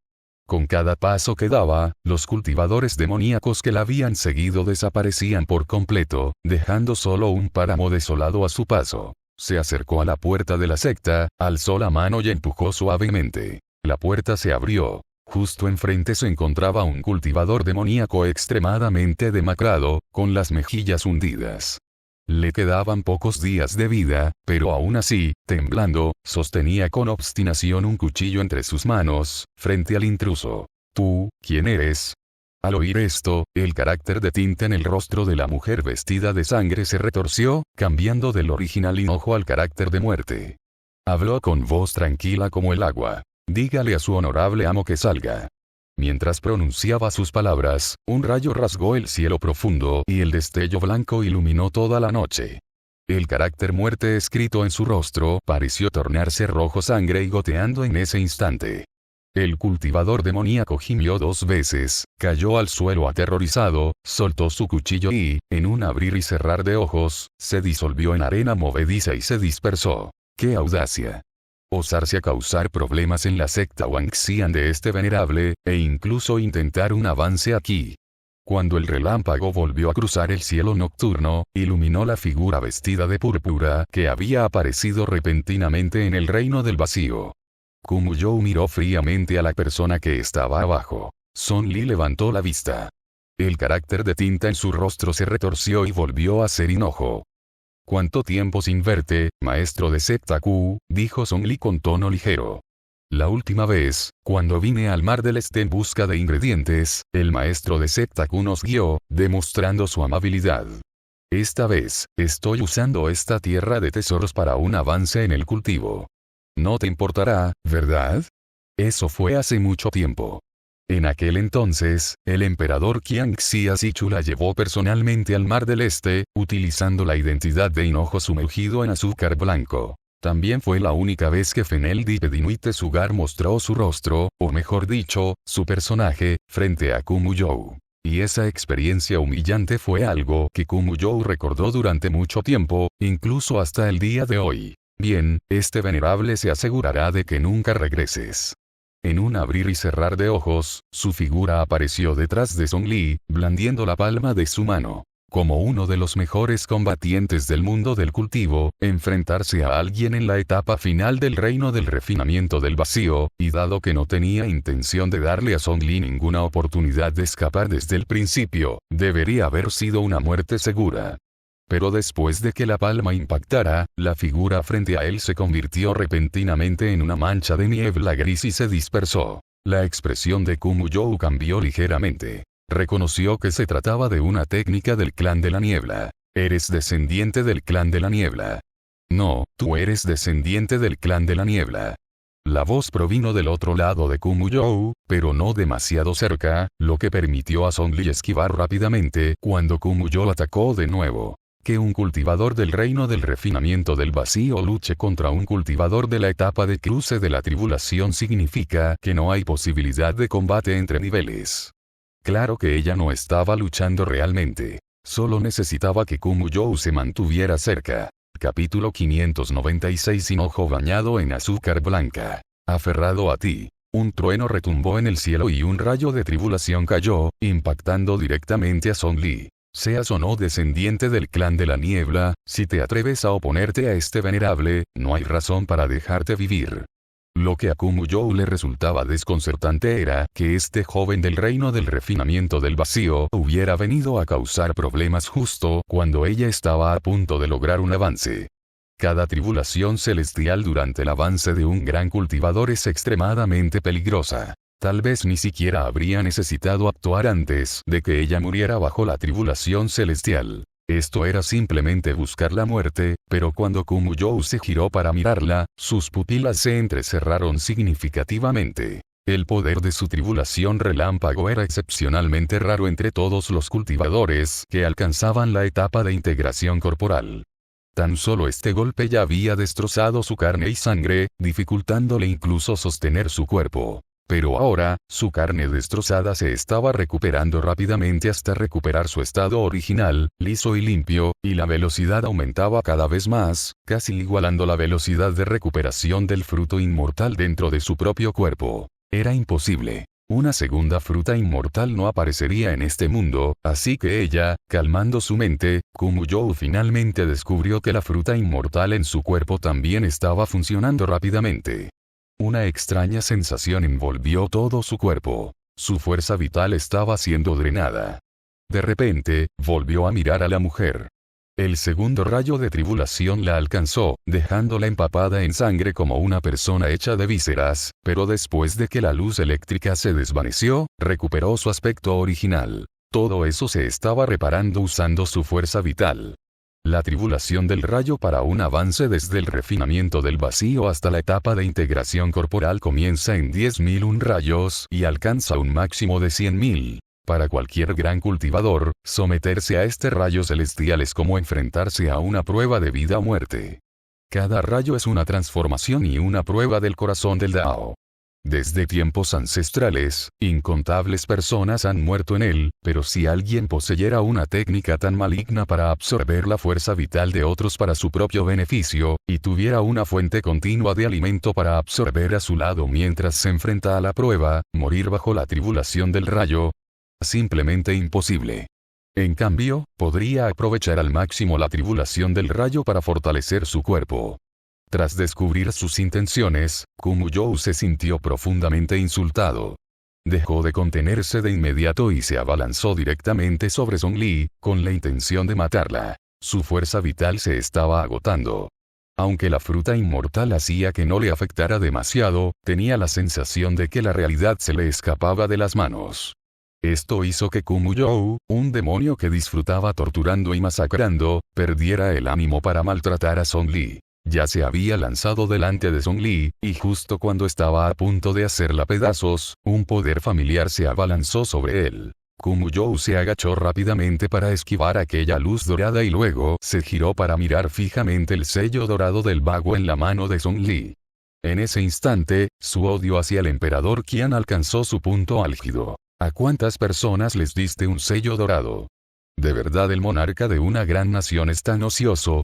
Con cada paso que daba, los cultivadores demoníacos que la habían seguido desaparecían por completo, dejando solo un páramo desolado a su paso. Se acercó a la puerta de la secta, alzó la mano y empujó suavemente. La puerta se abrió. Justo enfrente se encontraba un cultivador demoníaco extremadamente demacrado, con las mejillas hundidas. Le quedaban pocos días de vida, pero aún así, temblando, sostenía con obstinación un cuchillo entre sus manos, frente al intruso. ¿Tú, quién eres? Al oír esto, el carácter de tinta en el rostro de la mujer vestida de sangre se retorció, cambiando del original enojo al carácter de muerte. Habló con voz tranquila como el agua. Dígale a su honorable amo que salga. Mientras pronunciaba sus palabras, un rayo rasgó el cielo profundo y el destello blanco iluminó toda la noche. El carácter muerte escrito en su rostro pareció tornarse rojo sangre y goteando en ese instante. El cultivador demoníaco gimió 2 veces, cayó al suelo aterrorizado, soltó su cuchillo y, en un abrir y cerrar de ojos, se disolvió en arena movediza y se dispersó. ¡Qué audacia! Osarse a causar problemas en la secta Wangxian de este venerable, e incluso intentar un avance aquí. Cuando el relámpago volvió a cruzar el cielo nocturno, iluminó la figura vestida de púrpura que había aparecido repentinamente en el reino del vacío. Kumuyou miró fríamente a la persona que estaba abajo. Son Li levantó la vista. El carácter de tinta en su rostro se retorció y volvió a ser enojo. «¿Cuánto tiempo sin verte, maestro de secta Q?», dijo Song Li con tono ligero. «La última vez, cuando vine al Mar del Este en busca de ingredientes, el maestro de secta Q nos guió, demostrando su amabilidad. Esta vez, estoy usando esta tierra de tesoros para un avance en el cultivo. No te importará, ¿verdad? Eso fue hace mucho tiempo. En aquel entonces, el emperador Qiang Xia Sichu la llevó personalmente al Mar del Este, utilizando la identidad de hinojo sumergido en azúcar blanco. También fue la única vez que Fenel Dipedinuite Sugar mostró su rostro, o mejor dicho, su personaje, frente a Kumuyou. Y esa experiencia humillante fue algo que Kumuyou recordó durante mucho tiempo, incluso hasta el día de hoy. Bien, este venerable se asegurará de que nunca regreses». En un abrir y cerrar de ojos, su figura apareció detrás de Song Li, blandiendo la palma de su mano. Como uno de los mejores combatientes del mundo del cultivo, enfrentarse a alguien en la etapa final del reino del refinamiento del vacío, y dado que no tenía intención de darle a Song Li ninguna oportunidad de escapar desde el principio, debería haber sido una muerte segura. Pero después de que la palma impactara, la figura frente a él se convirtió repentinamente en una mancha de niebla gris y se dispersó. La expresión de Kumuyou cambió ligeramente. Reconoció que se trataba de una técnica del clan de la niebla. «¿Eres descendiente del clan de la niebla?» «No, tú eres descendiente del clan de la niebla». La voz provino del otro lado de Kumuyou, pero no demasiado cerca, lo que permitió a Song Li esquivar rápidamente cuando Kumuyou atacó de nuevo. Que un cultivador del reino del refinamiento del vacío luche contra un cultivador de la etapa de cruce de la tribulación significa que no hay posibilidad de combate entre niveles. Claro que ella no estaba luchando realmente. Solo necesitaba que Kumuyou se mantuviera cerca. Capítulo 596. Hinojo bañado en azúcar blanca. Aferrado a ti. Un trueno retumbó en el cielo y un rayo de tribulación cayó, impactando directamente a Song Li. Seas o no descendiente del clan de la niebla, si te atreves a oponerte a este venerable, no hay razón para dejarte vivir. Lo que a Kumuyou le resultaba desconcertante era que este joven del reino del refinamiento del vacío hubiera venido a causar problemas justo cuando ella estaba a punto de lograr un avance. Cada tribulación celestial durante el avance de un gran cultivador es extremadamente peligrosa. Tal vez ni siquiera habría necesitado actuar antes de que ella muriera bajo la tribulación celestial. Esto era simplemente buscar la muerte, pero cuando Kumuyou se giró para mirarla, sus pupilas se entrecerraron significativamente. El poder de su tribulación relámpago era excepcionalmente raro entre todos los cultivadores que alcanzaban la etapa de integración corporal. Tan solo este golpe ya había destrozado su carne y sangre, dificultándole incluso sostener su cuerpo. Pero ahora, su carne destrozada se estaba recuperando rápidamente hasta recuperar su estado original, liso y limpio, y la velocidad aumentaba cada vez más, casi igualando la velocidad de recuperación del fruto inmortal dentro de su propio cuerpo. Era imposible. Una segunda fruta inmortal no aparecería en este mundo, así que ella, calmando su mente, Kumuyou finalmente descubrió que la fruta inmortal en su cuerpo también estaba funcionando rápidamente. Una extraña sensación envolvió todo su cuerpo. Su fuerza vital estaba siendo drenada. De repente, volvió a mirar a la mujer. El segundo rayo de tribulación la alcanzó, dejándola empapada en sangre como una persona hecha de vísceras, pero después de que la luz eléctrica se desvaneció, recuperó su aspecto original. Todo eso se estaba reparando usando su fuerza vital. La tribulación del rayo para un avance desde el refinamiento del vacío hasta la etapa de integración corporal comienza en 10.001 rayos y alcanza un máximo de 100.000. Para cualquier gran cultivador, someterse a este rayo celestial es como enfrentarse a una prueba de vida o muerte. Cada rayo es una transformación y una prueba del corazón del Dao. Desde tiempos ancestrales, incontables personas han muerto en él, pero si alguien poseyera una técnica tan maligna para absorber la fuerza vital de otros para su propio beneficio, y tuviera una fuente continua de alimento para absorber a su lado mientras se enfrenta a la prueba, morir bajo la tribulación del rayo, simplemente imposible. En cambio, podría aprovechar al máximo la tribulación del rayo para fortalecer su cuerpo. Tras descubrir sus intenciones, Kumuyou se sintió profundamente insultado. Dejó de contenerse de inmediato y se abalanzó directamente sobre Zhongli, con la intención de matarla. Su fuerza vital se estaba agotando. Aunque la fruta inmortal hacía que no le afectara demasiado, tenía la sensación de que la realidad se le escapaba de las manos. Esto hizo que Kumuyou, un demonio que disfrutaba torturando y masacrando, perdiera el ánimo para maltratar a Zhongli. Ya se había lanzado delante de Zhongli, y justo cuando estaba a punto de hacerla pedazos, un poder familiar se abalanzó sobre él. Kumuyou se agachó rápidamente para esquivar aquella luz dorada y luego se giró para mirar fijamente el sello dorado del vago en la mano de Zhongli. En ese instante, su odio hacia el emperador Qian alcanzó su punto álgido. ¿A cuántas personas les diste un sello dorado? ¿De verdad el monarca de una gran nación es tan ocioso?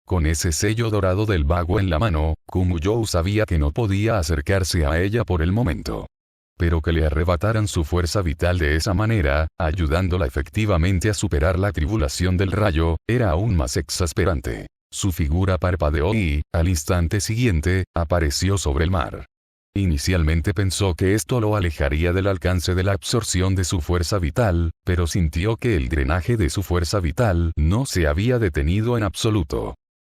Con ese sello dorado del vago en la mano, Kumuyou sabía que no podía acercarse a ella por el momento. Pero que le arrebataran su fuerza vital de esa manera, ayudándola efectivamente a superar la tribulación del rayo, era aún más exasperante. Su figura parpadeó y, al instante siguiente, apareció sobre el mar. Inicialmente pensó que esto lo alejaría del alcance de la absorción de su fuerza vital, pero sintió que el drenaje de su fuerza vital no se había detenido en absoluto.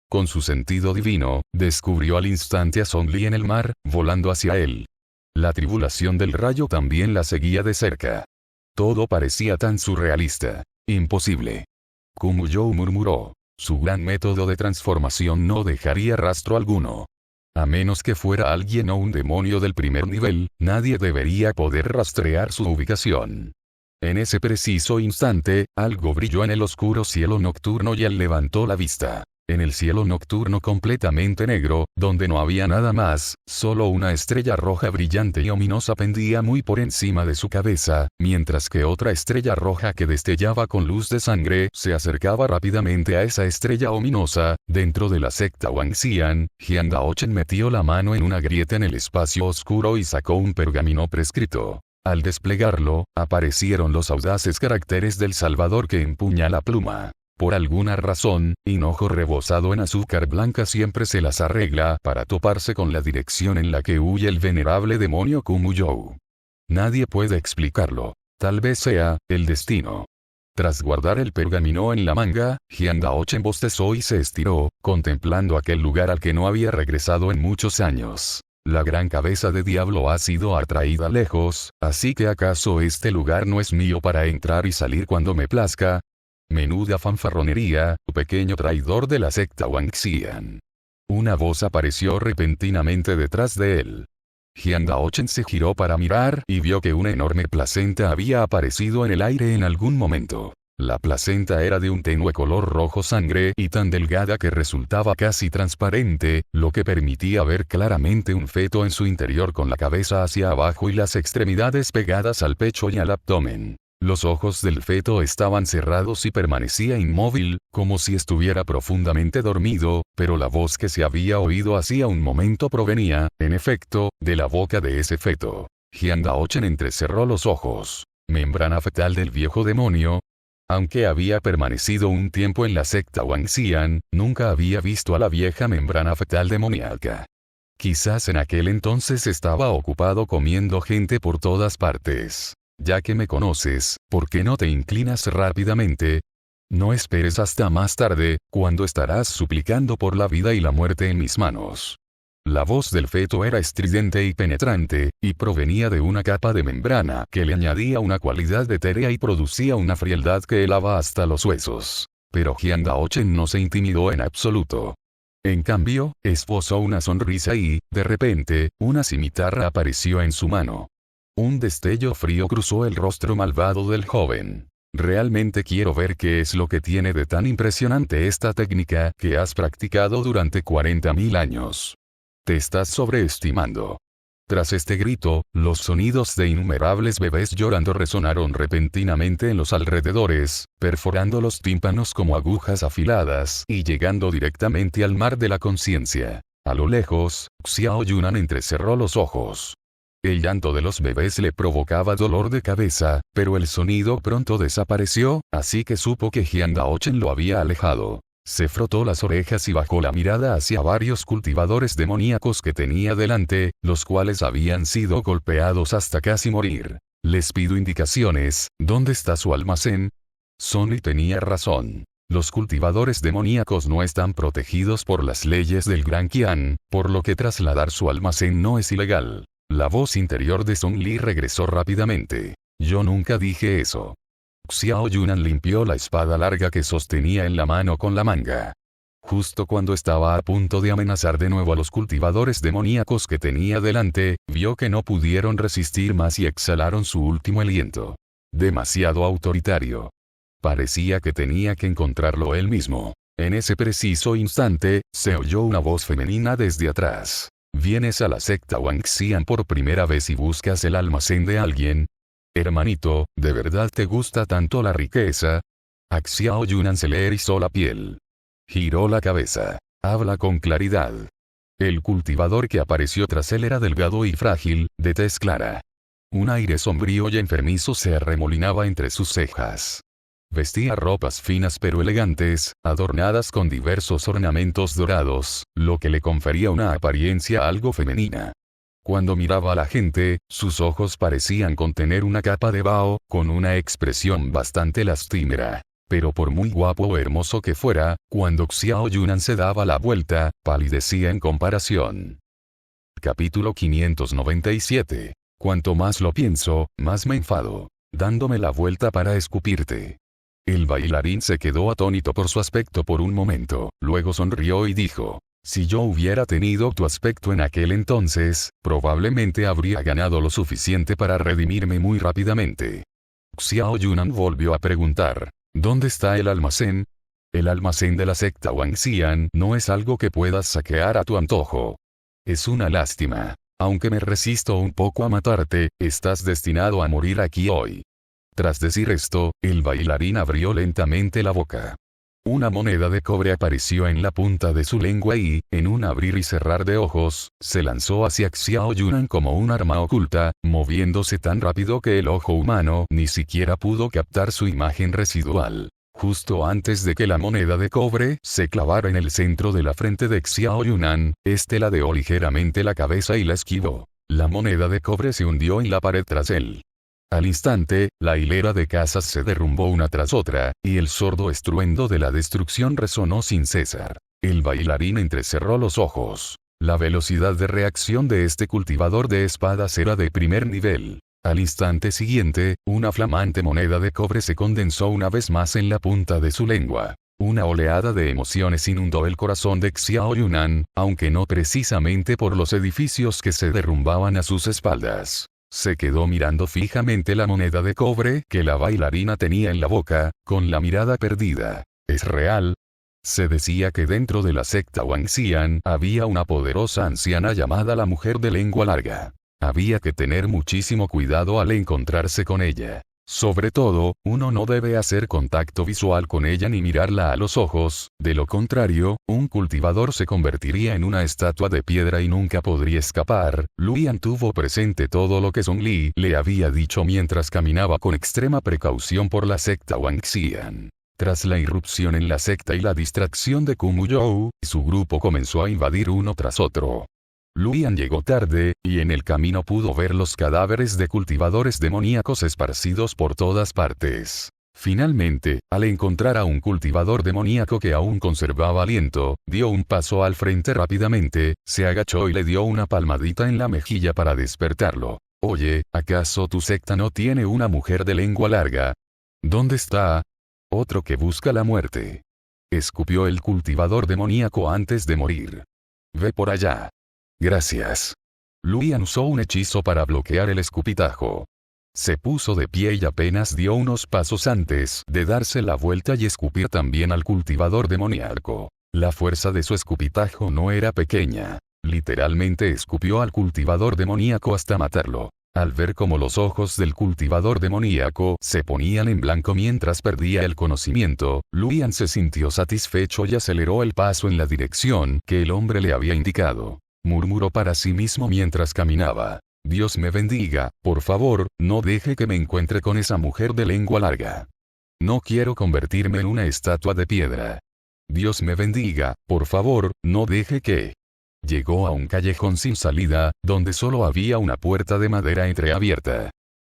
Con su sentido divino, descubrió al instante a Zhongli en el mar, volando hacia él. La tribulación del rayo también la seguía de cerca. Todo parecía tan surrealista. Imposible. Kumuyou murmuró. Su gran método de transformación no dejaría rastro alguno. A menos que fuera alguien o un demonio del primer nivel, nadie debería poder rastrear su ubicación. En ese preciso instante, algo brilló en el oscuro cielo nocturno y él levantó la vista. En el cielo nocturno completamente negro, donde no había nada más, solo una estrella roja brillante y ominosa pendía muy por encima de su cabeza, mientras que otra estrella roja que destellaba con luz de sangre se acercaba rápidamente a esa estrella ominosa. Dentro de la secta Wangxian, Jian Daochen metió la mano en una grieta en el espacio oscuro y sacó un pergamino prescrito. Al desplegarlo, aparecieron los audaces caracteres del Salvador que empuña la pluma. Por alguna razón, hinojo rebozado en azúcar blanca siempre se las arregla para toparse con la dirección en la que huye el venerable demonio Kumuyou. Nadie puede explicarlo. Tal vez sea el destino. Tras guardar el pergamino en la manga, Jian Daochen bostezó y se estiró, contemplando aquel lugar al que no había regresado en muchos años. La gran cabeza de diablo ha sido atraída lejos, así que ¿acaso este lugar no es mío para entrar y salir cuando me plazca? Menuda fanfarronería, pequeño traidor de la secta Wangxian. Una voz apareció repentinamente detrás de él. Jian Daochen se giró para mirar y vio que una enorme placenta había aparecido en el aire en algún momento. La placenta era de un tenue color rojo sangre y tan delgada que resultaba casi transparente, lo que permitía ver claramente un feto en su interior con la cabeza hacia abajo y las extremidades pegadas al pecho y al abdomen. Los ojos del feto estaban cerrados y permanecía inmóvil, como si estuviera profundamente dormido, pero la voz que se había oído hacía un momento provenía, en efecto, de la boca de ese feto. Jiang Daochen entrecerró los ojos. Membrana fetal del viejo demonio. Aunque había permanecido un tiempo en la secta Wangxian, nunca había visto a la vieja membrana fetal demoníaca. Quizás en aquel entonces estaba ocupado comiendo gente por todas partes. Ya que me conoces, ¿por qué no te inclinas rápidamente? No esperes hasta más tarde, cuando estarás suplicando por la vida y la muerte en mis manos. La voz del feto era estridente y penetrante, y provenía de una capa de membrana que le añadía una cualidad etérea y producía una frialdad que helaba hasta los huesos. Pero Jiang Daochen no se intimidó en absoluto. En cambio, esbozó una sonrisa y, de repente, una cimitarra apareció en su mano. Un destello frío cruzó el rostro malvado del joven. Realmente quiero ver qué es lo que tiene de tan impresionante esta técnica que has practicado durante 40.000 años. Te estás sobreestimando. Tras este grito, los sonidos de innumerables bebés llorando resonaron repentinamente en los alrededores, perforando los tímpanos como agujas afiladas y llegando directamente al mar de la conciencia. A lo lejos, Xiao Yunan entrecerró los ojos. El llanto de los bebés le provocaba dolor de cabeza, pero el sonido pronto desapareció, así que supo que Jiang Daochen lo había alejado. Se frotó las orejas y bajó la mirada hacia varios cultivadores demoníacos que tenía delante, los cuales habían sido golpeados hasta casi morir. Les pido indicaciones, ¿dónde está su almacén? Sonny tenía razón. Los cultivadores demoníacos no están protegidos por las leyes del Gran Qian, por lo que trasladar su almacén no es ilegal. La voz interior de Song Li regresó rápidamente. Yo nunca dije eso. Xiao Yunan limpió la espada larga que sostenía en la mano con la manga. Justo cuando estaba a punto de amenazar de nuevo a los cultivadores demoníacos que tenía delante, vio que no pudieron resistir más y exhalaron su último aliento. Demasiado autoritario. Parecía que tenía que encontrarlo él mismo. En ese preciso instante, se oyó una voz femenina desde atrás. ¿Vienes a la secta Wangxian por primera vez y buscas el almacén de alguien? Hermanito, ¿de verdad te gusta tanto la riqueza? A Xiao Yunan se le erizó la piel. Giró la cabeza. Habla con claridad. El cultivador que apareció tras él era delgado y frágil, de tez clara. Un aire sombrío y enfermizo se arremolinaba entre sus cejas. Vestía ropas finas pero elegantes, adornadas con diversos ornamentos dorados, lo que le confería una apariencia algo femenina. Cuando miraba a la gente, sus ojos parecían contener una capa de vaho, con una expresión bastante lastimera. Pero por muy guapo o hermoso que fuera, cuando Xiao Yunan se daba la vuelta, palidecía en comparación. Capítulo 597. Cuanto más lo pienso, más me enfado. Dándome la vuelta para escupirte. El bailarín se quedó atónito por su aspecto por un momento, luego sonrió y dijo. Si yo hubiera tenido tu aspecto en aquel entonces, probablemente habría ganado lo suficiente para redimirme muy rápidamente. Xiao Yunan volvió a preguntar, ¿dónde está el almacén? El almacén de la secta Wangxian no es algo que puedas saquear a tu antojo. Es una lástima. Aunque me resisto un poco a matarte, estás destinado a morir aquí hoy. Tras decir esto, el bailarín abrió lentamente la boca. Una moneda de cobre apareció en la punta de su lengua y, en un abrir y cerrar de ojos, se lanzó hacia Xiao Yunan como un arma oculta, moviéndose tan rápido que el ojo humano ni siquiera pudo captar su imagen residual. Justo antes de que la moneda de cobre se clavara en el centro de la frente de Xiao Yunan, este ladeó ligeramente la cabeza y la esquivó. La moneda de cobre se hundió en la pared tras él. Al instante, la hilera de casas se derrumbó una tras otra, y el sordo estruendo de la destrucción resonó sin cesar. El bailarín entrecerró los ojos. La velocidad de reacción de este cultivador de espadas era de primer nivel. Al instante siguiente, una flamante moneda de cobre se condensó una vez más en la punta de su lengua. Una oleada de emociones inundó el corazón de Xiao Yunan, aunque no precisamente por los edificios que se derrumbaban a sus espaldas. Se quedó mirando fijamente la moneda de cobre que la bailarina tenía en la boca, con la mirada perdida. ¿Es real? Se decía que dentro de la secta Wangxian había una poderosa anciana llamada la mujer de lengua larga. Había que tener muchísimo cuidado al encontrarse con ella. Sobre todo, uno no debe hacer contacto visual con ella ni mirarla a los ojos, de lo contrario, un cultivador se convertiría en una estatua de piedra y nunca podría escapar. Luyan tuvo presente todo lo que Song Li le había dicho mientras caminaba con extrema precaución por la secta Wangxian. Tras la irrupción en la secta y la distracción de Kumu You, su grupo comenzó a invadir uno tras otro. Luyan llegó tarde, y en el camino pudo ver los cadáveres de cultivadores demoníacos esparcidos por todas partes. Finalmente, al encontrar a un cultivador demoníaco que aún conservaba aliento, dio un paso al frente rápidamente, se agachó y le dio una palmadita en la mejilla para despertarlo. «Oye, ¿acaso tu secta no tiene una mujer de lengua larga? ¿Dónde está? Otro que busca la muerte», escupió el cultivador demoníaco antes de morir. «Ve por allá». «Gracias». Luyan usó un hechizo para bloquear el escupitajo. Se puso de pie y apenas dio unos pasos antes de darse la vuelta y escupir también al cultivador demoníaco. La fuerza de su escupitajo no era pequeña. Literalmente escupió al cultivador demoníaco hasta matarlo. Al ver cómo los ojos del cultivador demoníaco se ponían en blanco mientras perdía el conocimiento, Luyan se sintió satisfecho y aceleró el paso en la dirección que el hombre le había indicado. Murmuró para sí mismo mientras caminaba. «Dios me bendiga, por favor, no deje que me encuentre con esa mujer de lengua larga. No quiero convertirme en una estatua de piedra. Dios me bendiga, por favor, no deje que...». Llegó a un callejón sin salida, donde solo había una puerta de madera entreabierta.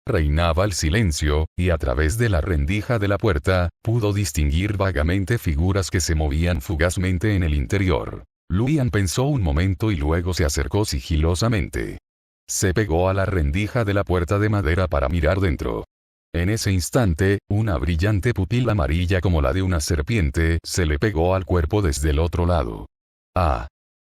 Reinaba el silencio, y a través de la rendija de la puerta, pudo distinguir vagamente figuras que se movían fugazmente en el interior. Luyan pensó un momento y luego se acercó sigilosamente. Se pegó a la rendija de la puerta de madera para mirar dentro. En ese instante, una brillante pupila amarilla como la de una serpiente se le pegó al cuerpo desde el otro lado. «¡Ah!».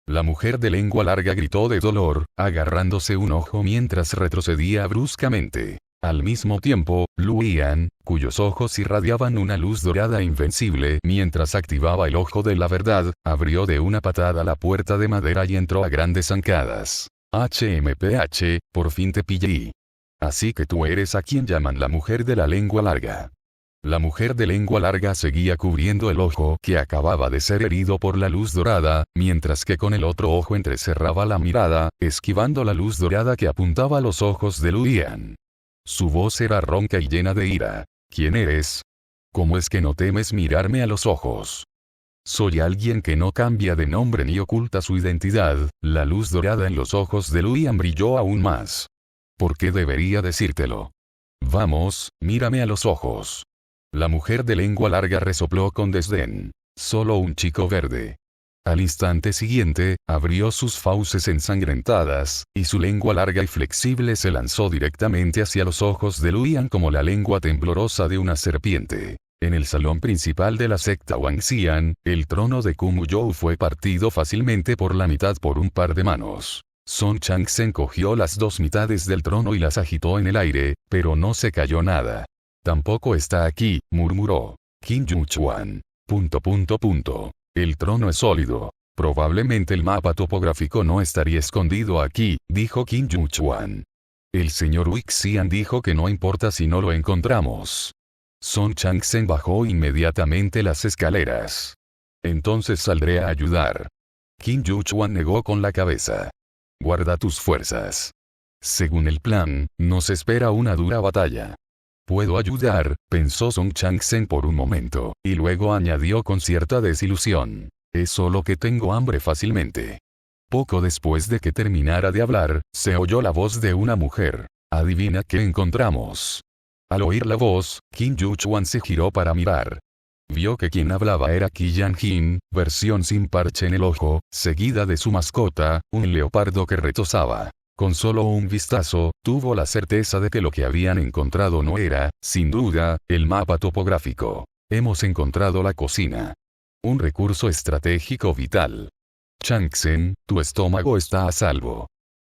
La mujer de lengua larga gritó de dolor, agarrándose un ojo mientras retrocedía bruscamente. Al mismo tiempo, Luyan, cuyos ojos irradiaban una luz dorada invencible mientras activaba el ojo de la verdad, abrió de una patada la puerta de madera y entró a grandes zancadas. «HMPH, por fin te pillé. Así que tú eres a quien llaman la mujer de la lengua larga». La mujer de lengua larga seguía cubriendo el ojo que acababa de ser herido por la luz dorada, mientras que con el otro ojo entrecerraba la mirada, esquivando la luz dorada que apuntaba a los ojos de Luyan. Su voz era ronca y llena de ira. «¿Quién eres? ¿Cómo es que no temes mirarme a los ojos?» «Soy alguien que no cambia de nombre ni oculta su identidad». La luz dorada en los ojos de Luyan brilló aún más. «¿Por qué debería decírtelo? Vamos, mírame a los ojos». La mujer de lengua larga resopló con desdén. «Solo un chico verde». Al instante siguiente, abrió sus fauces ensangrentadas, y su lengua larga y flexible se lanzó directamente hacia los ojos de Luyan como la lengua temblorosa de una serpiente. En el salón principal de la secta Wangxian, el trono de Kumu You fue partido fácilmente por la mitad por un par de manos. Song Changsen cogió las dos mitades del trono y las agitó en el aire, pero no se cayó nada. «Tampoco está aquí», murmuró. «Qin Yuchuan. El trono es sólido. Probablemente el mapa topográfico no estaría escondido aquí», dijo Qin Yuchuan. «El señor Wixxian dijo que no importa si no lo encontramos». Song Changsen bajó inmediatamente las escaleras. «Entonces saldré a ayudar». Qin Yuchuan negó con la cabeza. «Guarda tus fuerzas. Según el plan, nos espera una dura batalla». «Puedo ayudar», pensó Song Changsen por un momento, y luego añadió con cierta desilusión. «Es solo que tengo hambre fácilmente». Poco después de que terminara de hablar, se oyó la voz de una mujer. «Adivina qué encontramos». Al oír la voz, Qin Yuchuan se giró para mirar. Vio que quien hablaba era Qi Yanjin, versión sin parche en el ojo, seguida de su mascota, un leopardo que retozaba. Con solo un vistazo, tuvo la certeza de que lo que habían encontrado no era, sin duda, el mapa topográfico. «Hemos encontrado la cocina. Un recurso estratégico vital. Changsen, tu estómago está a salvo».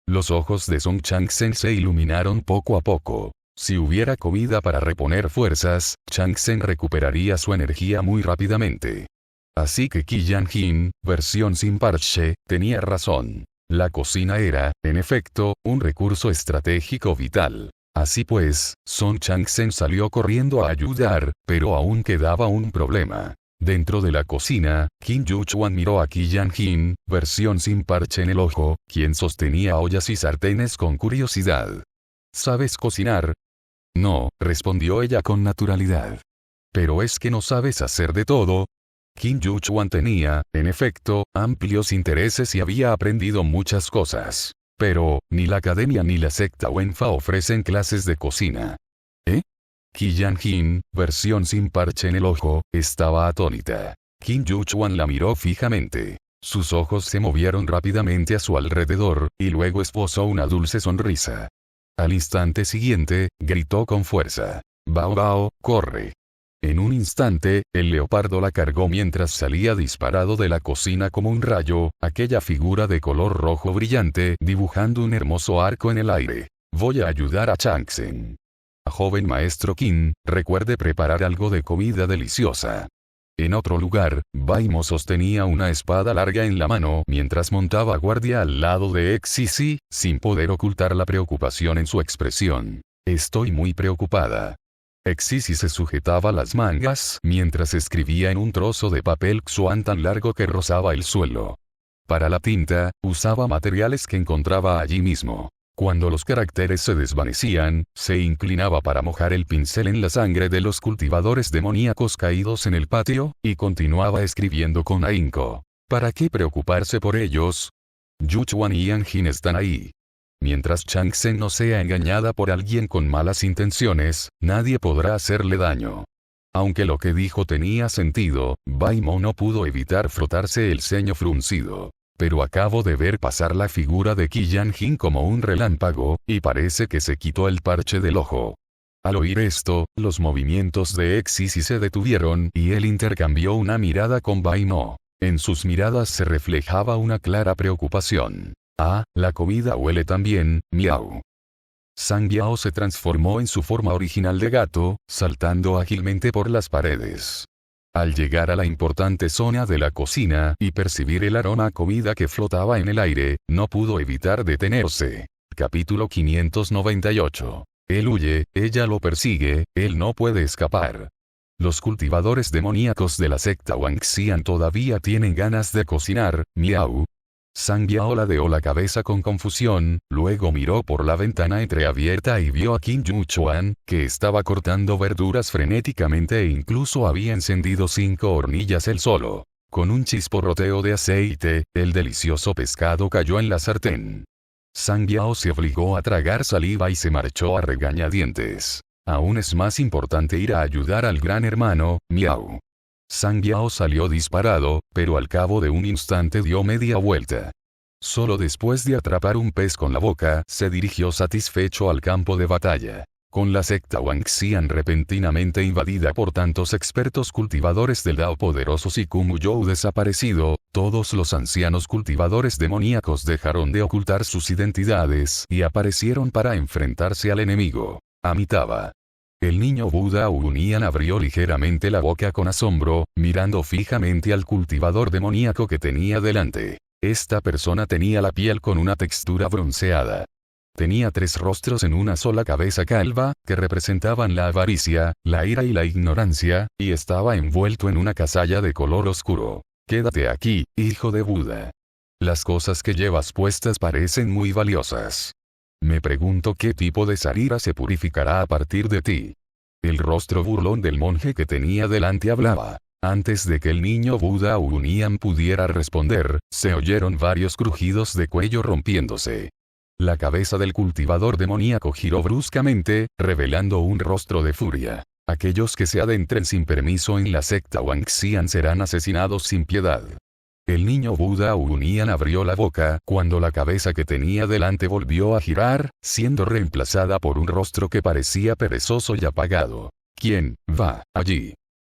Los ojos de Song Changsen se iluminaron poco a poco. Si hubiera comida para reponer fuerzas, Changsen recuperaría su energía muy rápidamente. Así que Qi Yanjin, versión sin parche, tenía razón. La cocina era, en efecto, un recurso estratégico vital. Así pues, Song Changsen salió corriendo a ayudar, pero aún quedaba un problema. Dentro de la cocina, Qin Yuchuan miró a Qi Yanjin, versión sin parche en el ojo, quien sostenía ollas y sartenes con curiosidad. ¿Sabes cocinar? No, respondió ella con naturalidad. ¿Pero es que no sabes hacer de todo? Qin Yuchuan tenía, en efecto, amplios intereses y había aprendido muchas cosas. Pero, ni la academia ni la secta Wenfa ofrecen clases de cocina. ¿Eh? Qi Yanjin, versión sin parche en el ojo, estaba atónita. Qin Yuchuan la miró fijamente. Sus ojos se movieron rápidamente a su alrededor, y luego esbozó una dulce sonrisa. Al instante siguiente, gritó con fuerza. «Bao Bao, corre». En un instante, el leopardo la cargó mientras salía disparado de la cocina como un rayo, aquella figura de color rojo brillante dibujando un hermoso arco en el aire. «Voy a ayudar a Changsen. Joven maestro Qin, recuerde preparar algo de comida deliciosa». En otro lugar, Bai Mo sostenía una espada larga en la mano mientras montaba guardia al lado de Exisi, sin poder ocultar la preocupación en su expresión. «Estoy muy preocupada». Exisi se sujetaba las mangas mientras escribía en un trozo de papel xuan tan largo que rozaba el suelo. Para la tinta, usaba materiales que encontraba allí mismo. Cuando los caracteres se desvanecían, se inclinaba para mojar el pincel en la sangre de los cultivadores demoníacos caídos en el patio, y continuaba escribiendo con ahínco. ¿Para qué preocuparse por ellos? Yuchuan y Yanjin están ahí. Mientras Changsen no sea engañada por alguien con malas intenciones, nadie podrá hacerle daño. Aunque lo que dijo tenía sentido, Bai Mo no pudo evitar frotarse el ceño fruncido. Pero acabo de ver pasar la figura de Qi Yanjin como un relámpago, y parece que se quitó el parche del ojo. Al oír esto, los movimientos de Exisi se detuvieron y él intercambió una mirada con Bai Mo. En sus miradas se reflejaba una clara preocupación. «Ah, la comida huele tan bien, miau». Sang Biao se transformó en su forma original de gato, saltando ágilmente por las paredes. Al llegar a la importante zona de la cocina y percibir el aroma a comida que flotaba en el aire, no pudo evitar detenerse. Capítulo 598. Él huye, ella lo persigue, él no puede escapar. Los cultivadores demoníacos de la secta Wangxian todavía tienen ganas de cocinar, miau. Sang Biao ladeó la cabeza con confusión, luego miró por la ventana entreabierta y vio a Qin Yuchuan, que estaba cortando verduras frenéticamente e incluso había encendido 5 hornillas él solo. Con un chisporroteo de aceite, el delicioso pescado cayó en la sartén. Sang Biao se obligó a tragar saliva y se marchó a regañadientes. Aún es más importante ir a ayudar al gran hermano, miau. Sang Biao salió disparado, pero al cabo de un instante dio media vuelta. Solo después de atrapar un pez con la boca, se dirigió satisfecho al campo de batalla. Con la secta Wangxian repentinamente invadida por tantos expertos cultivadores del Dao poderosos y Kumu You'u desaparecido, todos los ancianos cultivadores demoníacos dejaron de ocultar sus identidades y aparecieron para enfrentarse al enemigo. Amitabha. El niño Buda Unian abrió ligeramente la boca con asombro, mirando fijamente al cultivador demoníaco que tenía delante. Esta persona tenía la piel con una textura bronceada. Tenía 3 rostros en una sola cabeza calva, que representaban la avaricia, la ira y la ignorancia, y estaba envuelto en una casalla de color oscuro. «Quédate aquí, hijo de Buda. Las cosas que llevas puestas parecen muy valiosas. Me pregunto qué tipo de sarira se purificará a partir de ti». El rostro burlón del monje que tenía delante hablaba. Antes de que el niño Buda Unian pudiera responder, se oyeron varios crujidos de cuello rompiéndose. La cabeza del cultivador demoníaco giró bruscamente, revelando un rostro de furia. Aquellos que se adentren sin permiso en la secta Wangxian serán asesinados sin piedad. El niño Buda Unian abrió la boca cuando la cabeza que tenía delante volvió a girar, siendo reemplazada por un rostro que parecía perezoso y apagado. «¿Quién va allí?»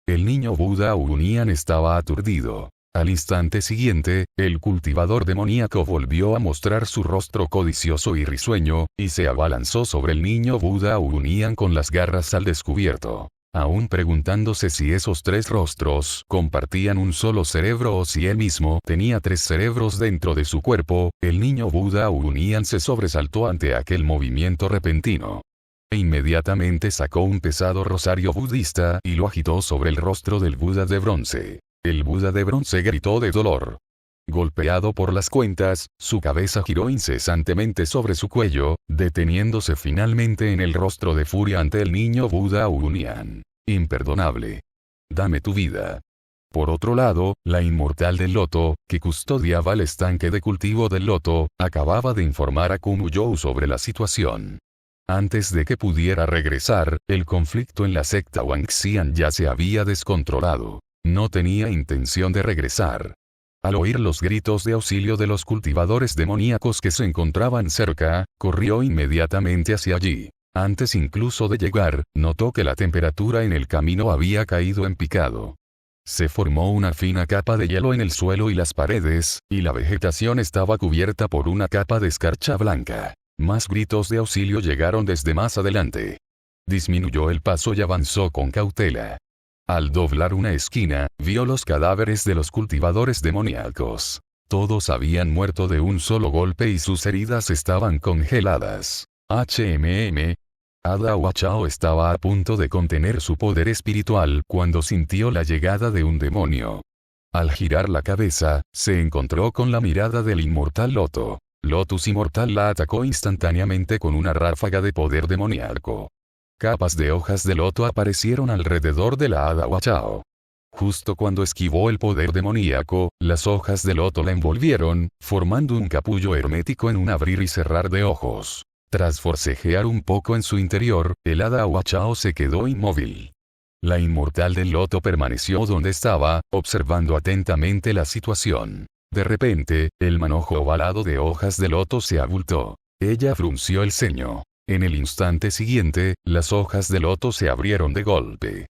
El niño Buda Unian estaba aturdido. Al instante siguiente, el cultivador demoníaco volvió a mostrar su rostro codicioso y risueño, y se abalanzó sobre el niño Buda Unian con las garras al descubierto. Aún preguntándose si esos tres rostros compartían un solo cerebro o si él mismo tenía tres cerebros dentro de su cuerpo, el niño Buda Unian se sobresaltó ante aquel movimiento repentino. E inmediatamente sacó un pesado rosario budista y lo agitó sobre el rostro del Buda de bronce. El Buda de bronce gritó de dolor. Golpeado por las cuentas, su cabeza giró incesantemente sobre su cuello, deteniéndose finalmente en el rostro de furia ante el niño Buda Unian. Imperdonable. Dame tu vida. Por otro lado, la inmortal del loto, que custodiaba el estanque de cultivo del loto, acababa de informar a Kumuyou sobre la situación. Antes de que pudiera regresar, el conflicto en la secta Wangxian ya se había descontrolado. No tenía intención de regresar. Al oír los gritos de auxilio de los cultivadores demoníacos que se encontraban cerca, corrió inmediatamente hacia allí. Antes incluso de llegar, notó que la temperatura en el camino había caído en picado. Se formó una fina capa de hielo en el suelo y las paredes, y la vegetación estaba cubierta por una capa de escarcha blanca. Más gritos de auxilio llegaron desde más adelante. Disminuyó el paso y avanzó con cautela. Al doblar una esquina, vio los cadáveres de los cultivadores demoníacos. Todos habían muerto de un solo golpe y sus heridas estaban congeladas. Ada Huachao estaba a punto de contener su poder espiritual cuando sintió la llegada de un demonio. Al girar la cabeza, se encontró con la mirada del inmortal Loto. Lotus Inmortal la atacó instantáneamente con una ráfaga de poder demoníaco. Capas de hojas de loto aparecieron alrededor de la hada Huachao. Justo cuando esquivó el poder demoníaco, las hojas de loto la envolvieron, formando un capullo hermético en un abrir y cerrar de ojos. Tras forcejear un poco en su interior, el hada Huachao se quedó inmóvil. La inmortal del loto permaneció donde estaba, observando atentamente la situación. De repente, el manojo ovalado de hojas de loto se abultó. Ella frunció el ceño. En el instante siguiente, las hojas de loto se abrieron de golpe.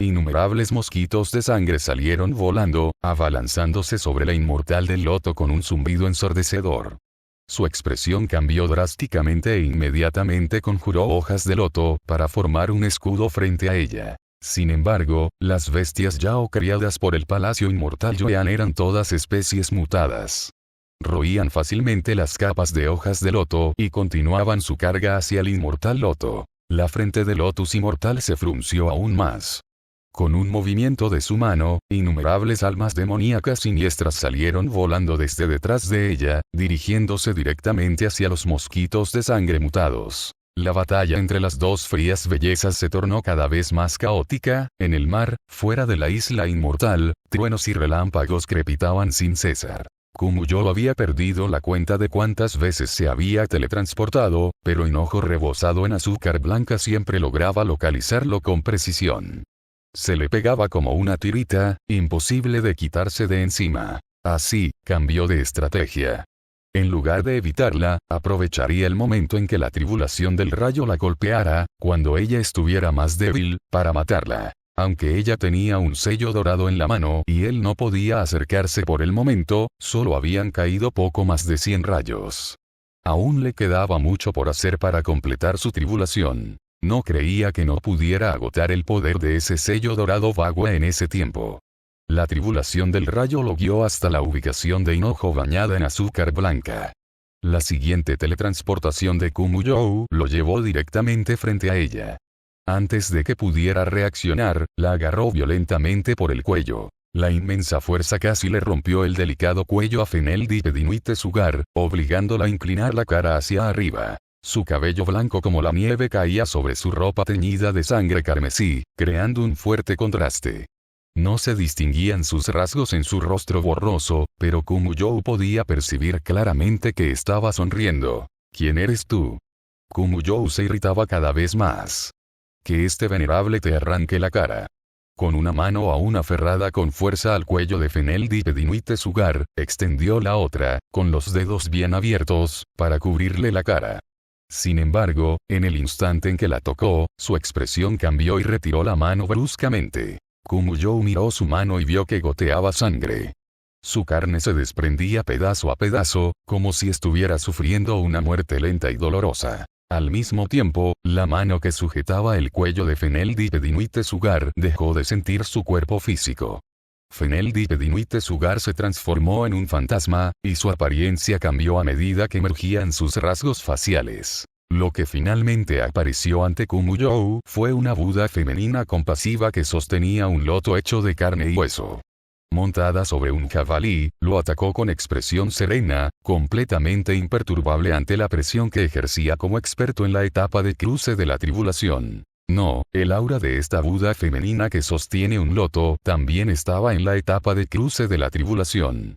Innumerables mosquitos de sangre salieron volando, abalanzándose sobre la inmortal del loto con un zumbido ensordecedor. Su expresión cambió drásticamente e inmediatamente conjuró hojas de loto para formar un escudo frente a ella. Sin embargo, las bestias Yao criadas por el palacio inmortal Yuan eran todas especies mutadas. Roían fácilmente las capas de hojas de loto y continuaban su carga hacia el inmortal loto. La frente de Lotus Inmortal se frunció aún más. Con un movimiento de su mano, innumerables almas demoníacas siniestras salieron volando desde detrás de ella, dirigiéndose directamente hacia los mosquitos de sangre mutados. La batalla entre las dos frías bellezas se tornó cada vez más caótica. En el mar, fuera de la isla inmortal, truenos y relámpagos crepitaban sin cesar. Kumuyou había perdido la cuenta de cuántas veces se había teletransportado, pero Hinojo rebozado en azúcar blanca siempre lograba localizarlo con precisión. Se le pegaba como una tirita, imposible de quitarse de encima. Así, cambió de estrategia. En lugar de evitarla, aprovecharía el momento en que la tribulación del rayo la golpeara, cuando ella estuviera más débil, para matarla. Aunque ella tenía un sello dorado en la mano y él no podía acercarse por el momento, solo habían caído poco más de 100 rayos. Aún le quedaba mucho por hacer para completar su tribulación. No creía que no pudiera agotar el poder de ese sello dorado vago en ese tiempo. La tribulación del rayo lo guió hasta la ubicación de Hinojo bañada en azúcar blanca. La siguiente teletransportación de Kumuyou lo llevó directamente frente a ella. Antes de que pudiera reaccionar, la agarró violentamente por el cuello. La inmensa fuerza casi le rompió el delicado cuello a Feneldipe Sugar, obligándola a inclinar la cara hacia arriba. Su cabello blanco como la nieve caía sobre su ropa teñida de sangre carmesí, creando un fuerte contraste. No se distinguían sus rasgos en su rostro borroso, pero Kumuyou podía percibir claramente que estaba sonriendo. ¿Quién eres tú? Kumuyou se irritaba cada vez más. Que este venerable te arranque la cara. Con una mano aún aferrada con fuerza al cuello de Feneldipe Sugar, extendió la otra, con los dedos bien abiertos, para cubrirle la cara. Sin embargo, en el instante en que la tocó, su expresión cambió y retiró la mano bruscamente. Kumuyou miró su mano y vio que goteaba sangre. Su carne se desprendía pedazo a pedazo, como si estuviera sufriendo una muerte lenta y dolorosa. Al mismo tiempo, la mano que sujetaba el cuello de Feneldipe Sugar dejó de sentir su cuerpo físico. Feneldipe Sugar se transformó en un fantasma, y su apariencia cambió a medida que emergían sus rasgos faciales. Lo que finalmente apareció ante Kumuyou fue una Buda femenina compasiva que sostenía un loto hecho de carne y hueso. Montada sobre un jabalí, lo atacó con expresión serena, completamente imperturbable ante la presión que ejercía como experto en la etapa de cruce de la tribulación. No, el aura de esta Buda femenina que sostiene un loto también estaba en la etapa de cruce de la tribulación.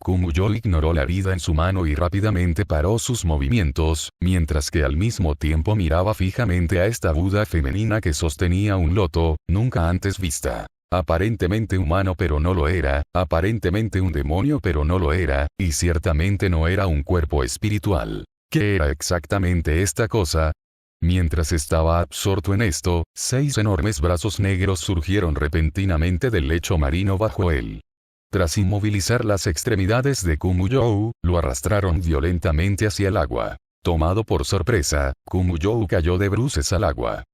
Kumuyou ignoró la vida en su mano y rápidamente paró sus movimientos, mientras que al mismo tiempo miraba fijamente a esta Buda femenina que sostenía un loto, nunca antes vista. Aparentemente humano pero no lo era, aparentemente un demonio pero no lo era, y ciertamente no era un cuerpo espiritual. ¿Qué era exactamente esta cosa? Mientras estaba absorto en esto, 6 enormes brazos negros surgieron repentinamente del lecho marino bajo él. Tras inmovilizar las extremidades de Kumuyou, lo arrastraron violentamente hacia el agua. Tomado por sorpresa, Kumuyou cayó de bruces al agua.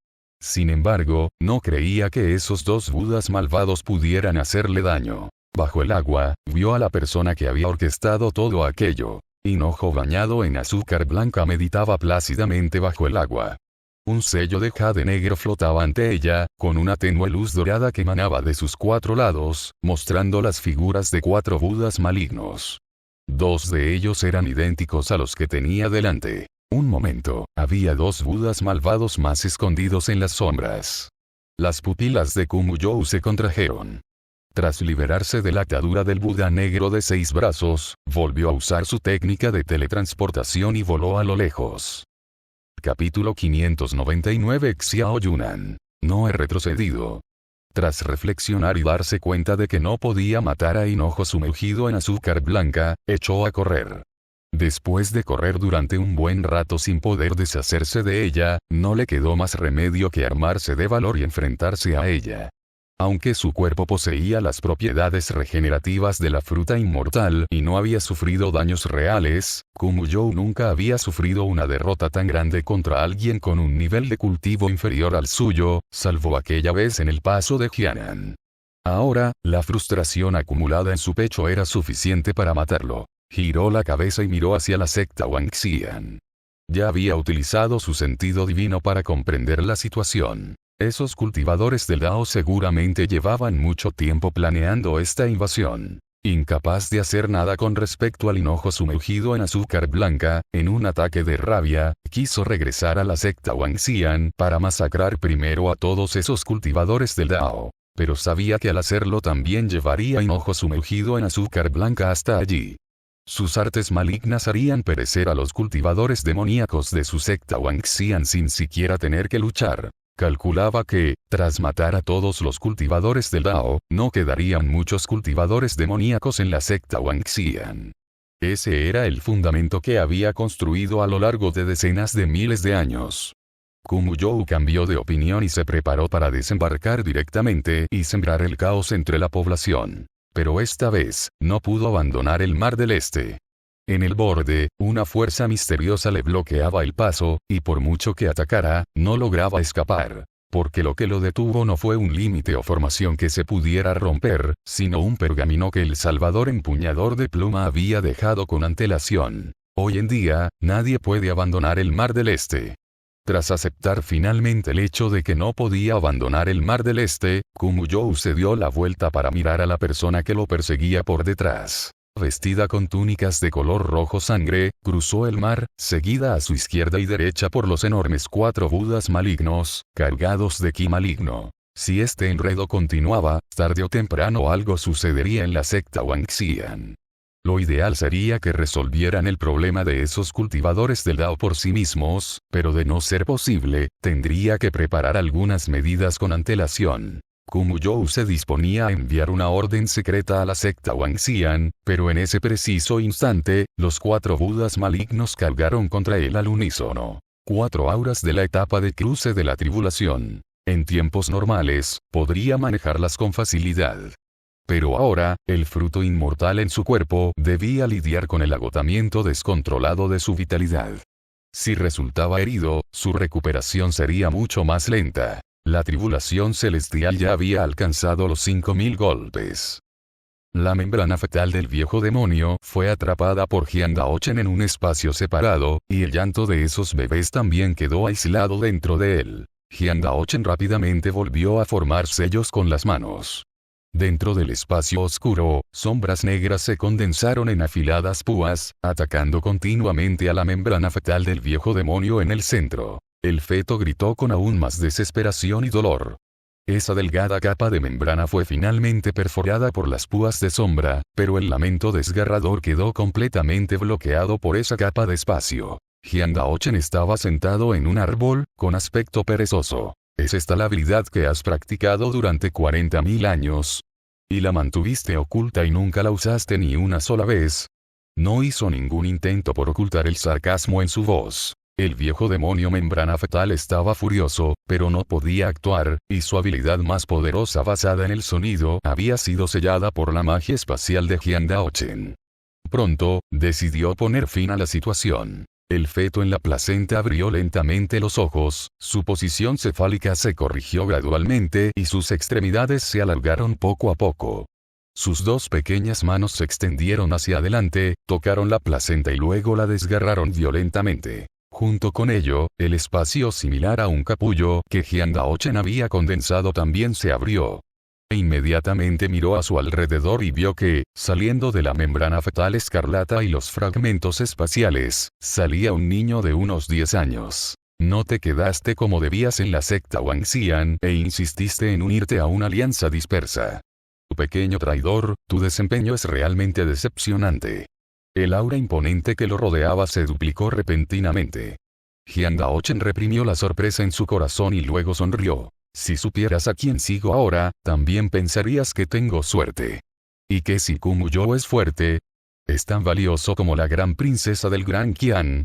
Sin embargo, no creía que esos 2 budas malvados pudieran hacerle daño. Bajo el agua, vio a la persona que había orquestado todo aquello. Hinojo bañado en azúcar blanca meditaba plácidamente bajo el agua. Un sello de jade negro flotaba ante ella, con una tenue luz dorada que emanaba de sus 4 lados, mostrando las figuras de 4 budas malignos. 2 de ellos eran idénticos a los que tenía delante. Un momento, había 2 budas malvados más escondidos en las sombras. Las pupilas de Kumuyou se contrajeron. Tras liberarse de la atadura del Buda negro de 6 brazos, volvió a usar su técnica de teletransportación y voló a lo lejos. Capítulo 599 Xiao Yunan. No he retrocedido. Tras reflexionar y darse cuenta de que no podía matar a Hinojo sumergido en azúcar blanca, echó a correr. Después de correr durante un buen rato sin poder deshacerse de ella, no le quedó más remedio que armarse de valor y enfrentarse a ella. Aunque su cuerpo poseía las propiedades regenerativas de la fruta inmortal y no había sufrido daños reales, Kumuyou nunca había sufrido una derrota tan grande contra alguien con un nivel de cultivo inferior al suyo, salvo aquella vez en el paso de Jianan. Ahora, la frustración acumulada en su pecho era suficiente para matarlo. Giró la cabeza y miró hacia la secta Wangxian. Ya había utilizado su sentido divino para comprender la situación. Esos cultivadores del Dao seguramente llevaban mucho tiempo planeando esta invasión. Incapaz de hacer nada con respecto al hinojo sumergido en azúcar blanca, en un ataque de rabia, quiso regresar a la secta Wangxian para masacrar primero a todos esos cultivadores del Dao. Pero sabía que al hacerlo también llevaría a hinojo sumergido en azúcar blanca hasta allí. Sus artes malignas harían perecer a los cultivadores demoníacos de su secta Wangxian sin siquiera tener que luchar. Calculaba que, tras matar a todos los cultivadores del Dao, no quedarían muchos cultivadores demoníacos en la secta Wangxian. Ese era el fundamento que había construido a lo largo de decenas de miles de años. Kumuyou cambió de opinión y se preparó para desembarcar directamente y sembrar el caos entre la población. Pero esta vez, no pudo abandonar el Mar del Este. En el borde, una fuerza misteriosa le bloqueaba el paso, y por mucho que atacara, no lograba escapar. Porque lo que lo detuvo no fue un límite o formación que se pudiera romper, sino un pergamino que el Salvador Empuñador de Pluma había dejado con antelación. Hoy en día, nadie puede abandonar el Mar del Este. Tras aceptar finalmente el hecho de que no podía abandonar el Mar del Este, Kumuyou se dio la vuelta para mirar a la persona que lo perseguía por detrás. Vestida con túnicas de color rojo sangre, cruzó el mar, seguida a su izquierda y derecha por los enormes 4 budas malignos, cargados de ki maligno. Si este enredo continuaba, tarde o temprano algo sucedería en la secta Wangxian. Lo ideal sería que resolvieran el problema de esos cultivadores del Dao por sí mismos, pero de no ser posible, tendría que preparar algunas medidas con antelación. Kumuyou se disponía a enviar una orden secreta a la secta Wangxian, pero en ese preciso instante, los 4 budas malignos cargaron contra él al unísono. 4 auras de la etapa de cruce de la tribulación. En tiempos normales, podría manejarlas con facilidad. Pero ahora, el fruto inmortal en su cuerpo debía lidiar con el agotamiento descontrolado de su vitalidad. Si resultaba herido, su recuperación sería mucho más lenta. La tribulación celestial ya había alcanzado los 5000 golpes. La membrana fetal del viejo demonio fue atrapada por Hyang-Daochen en un espacio separado, y el llanto de esos bebés también quedó aislado dentro de él. Hyang-Daochen rápidamente volvió a formar sellos con las manos. Dentro del espacio oscuro, sombras negras se condensaron en afiladas púas, atacando continuamente a la membrana fetal del viejo demonio en el centro. El feto gritó con aún más desesperación y dolor. Esa delgada capa de membrana fue finalmente perforada por las púas de sombra, pero el lamento desgarrador quedó completamente bloqueado por esa capa de espacio. Hyang-Daochen estaba sentado en un árbol, con aspecto perezoso. ¿Es esta la habilidad que has practicado durante 40.000 años? ¿Y la mantuviste oculta y nunca la usaste ni una sola vez? No hizo ningún intento por ocultar el sarcasmo en su voz. El viejo demonio membrana fetal estaba furioso, pero no podía actuar, y su habilidad más poderosa basada en el sonido había sido sellada por la magia espacial de Hyang-Daochen. Pronto, decidió poner fin a la situación. El feto en la placenta abrió lentamente los ojos, su posición cefálica se corrigió gradualmente y sus extremidades se alargaron poco a poco. Sus dos pequeñas manos se extendieron hacia adelante, tocaron la placenta y luego la desgarraron violentamente. Junto con ello, el espacio similar a un capullo que Hyang-Daochen había condensado también se abrió. Inmediatamente miró a su alrededor y vio que, saliendo de la membrana fetal escarlata y los fragmentos espaciales, salía un niño de unos 10 años. No te quedaste como debías en la secta Wangxian e insististe en unirte a una alianza dispersa. Tu pequeño traidor, tu desempeño es realmente decepcionante. El aura imponente que lo rodeaba se duplicó repentinamente. Hyang-Daochen reprimió la sorpresa en su corazón y luego sonrió. Si supieras a quién sigo ahora, también pensarías que tengo suerte. ¿Y que si Kumuyo es fuerte? ¿Es tan valioso como la gran princesa del Gran Qian?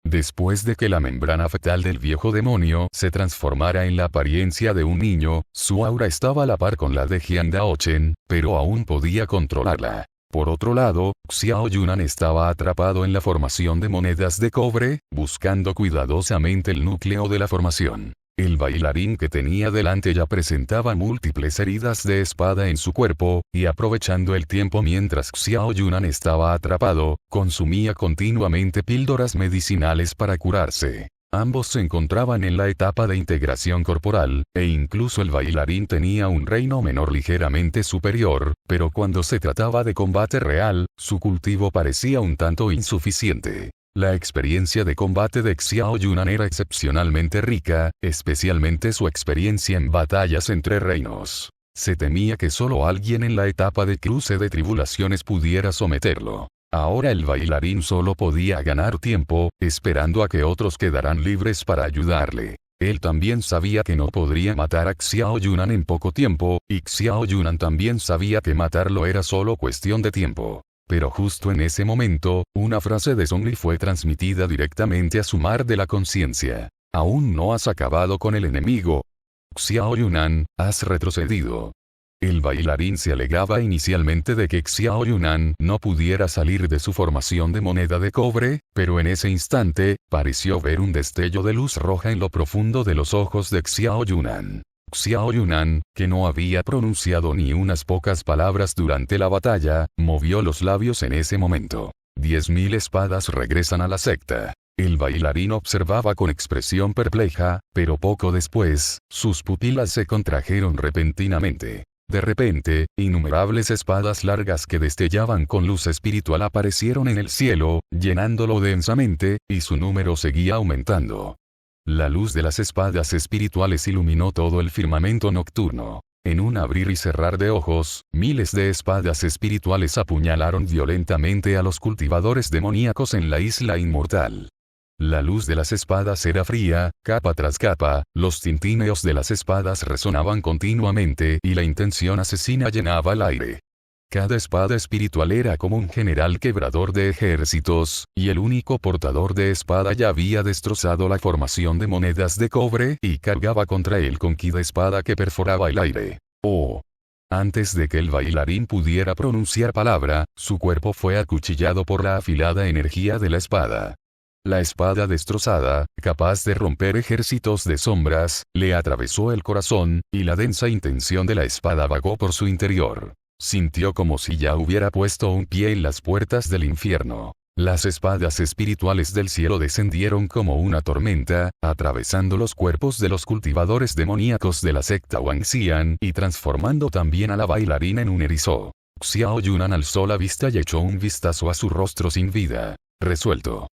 Después de que la membrana fetal del viejo demonio se transformara en la apariencia de un niño, su aura estaba a la par con la de Hyang-Daochen, pero aún podía controlarla. Por otro lado, Xiao Yunan estaba atrapado en la formación de monedas de cobre, buscando cuidadosamente el núcleo de la formación. El bailarín que tenía delante ya presentaba múltiples heridas de espada en su cuerpo, y aprovechando el tiempo mientras Xiao Yunan estaba atrapado, consumía continuamente píldoras medicinales para curarse. Ambos se encontraban en la etapa de integración corporal, e incluso el bailarín tenía un reino menor ligeramente superior, pero cuando se trataba de combate real, su cultivo parecía un tanto insuficiente. La experiencia de combate de Xiao Yunan era excepcionalmente rica, especialmente su experiencia en batallas entre reinos. Se temía que solo alguien en la etapa de cruce de tribulaciones pudiera someterlo. Ahora el bailarín solo podía ganar tiempo, esperando a que otros quedaran libres para ayudarle. Él también sabía que no podría matar a Xiao Yunan en poco tiempo, y Xiao Yunan también sabía que matarlo era solo cuestión de tiempo. Pero justo en ese momento, una frase de Zhongli fue transmitida directamente a su mar de la conciencia. Aún no has acabado con el enemigo. Xiao Yunan, has retrocedido. El bailarín se alegraba inicialmente de que Xiao Yunan no pudiera salir de su formación de moneda de cobre, pero en ese instante, pareció ver un destello de luz roja en lo profundo de los ojos de Xiao Yunan. Xiao Yunan, que no había pronunciado ni unas pocas palabras durante la batalla, movió los labios en ese momento. 10.000 espadas regresan a la secta. El bailarín observaba con expresión perpleja, pero poco después, sus pupilas se contrajeron repentinamente. De repente, innumerables espadas largas que destellaban con luz espiritual aparecieron en el cielo, llenándolo densamente, y su número seguía aumentando. La luz de las espadas espirituales iluminó todo el firmamento nocturno. En un abrir y cerrar de ojos, miles de espadas espirituales apuñalaron violentamente a los cultivadores demoníacos en la isla inmortal. La luz de las espadas era fría, capa tras capa, los tintineos de las espadas resonaban continuamente y la intención asesina llenaba el aire. Cada espada espiritual era como un general quebrador de ejércitos, y el único portador de espada ya había destrozado la formación de monedas de cobre y cargaba contra él con cada espada que perforaba el aire. ¡Oh! Antes de que el bailarín pudiera pronunciar palabra, su cuerpo fue acuchillado por la afilada energía de la espada. La espada destrozada, capaz de romper ejércitos de sombras, le atravesó el corazón, y la densa intención de la espada vagó por su interior. Sintió como si ya hubiera puesto un pie en las puertas del infierno. Las espadas espirituales del cielo descendieron como una tormenta, atravesando los cuerpos de los cultivadores demoníacos de la secta Wangxian y transformando también a la bailarina en un erizo. Xiao Yunan alzó la vista y echó un vistazo a su rostro sin vida. Resuelto.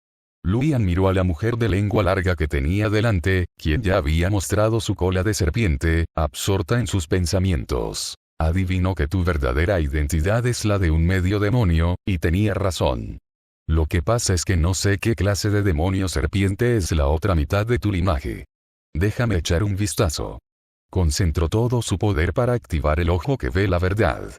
Luyan miró a la mujer de lengua larga que tenía delante, quien ya había mostrado su cola de serpiente, absorta en sus pensamientos. Adivinó que tu verdadera identidad es la de un medio demonio, y tenía razón. Lo que pasa es que no sé qué clase de demonio serpiente es la otra mitad de tu linaje. Déjame echar un vistazo. Concentró todo su poder para activar el ojo que ve la verdad.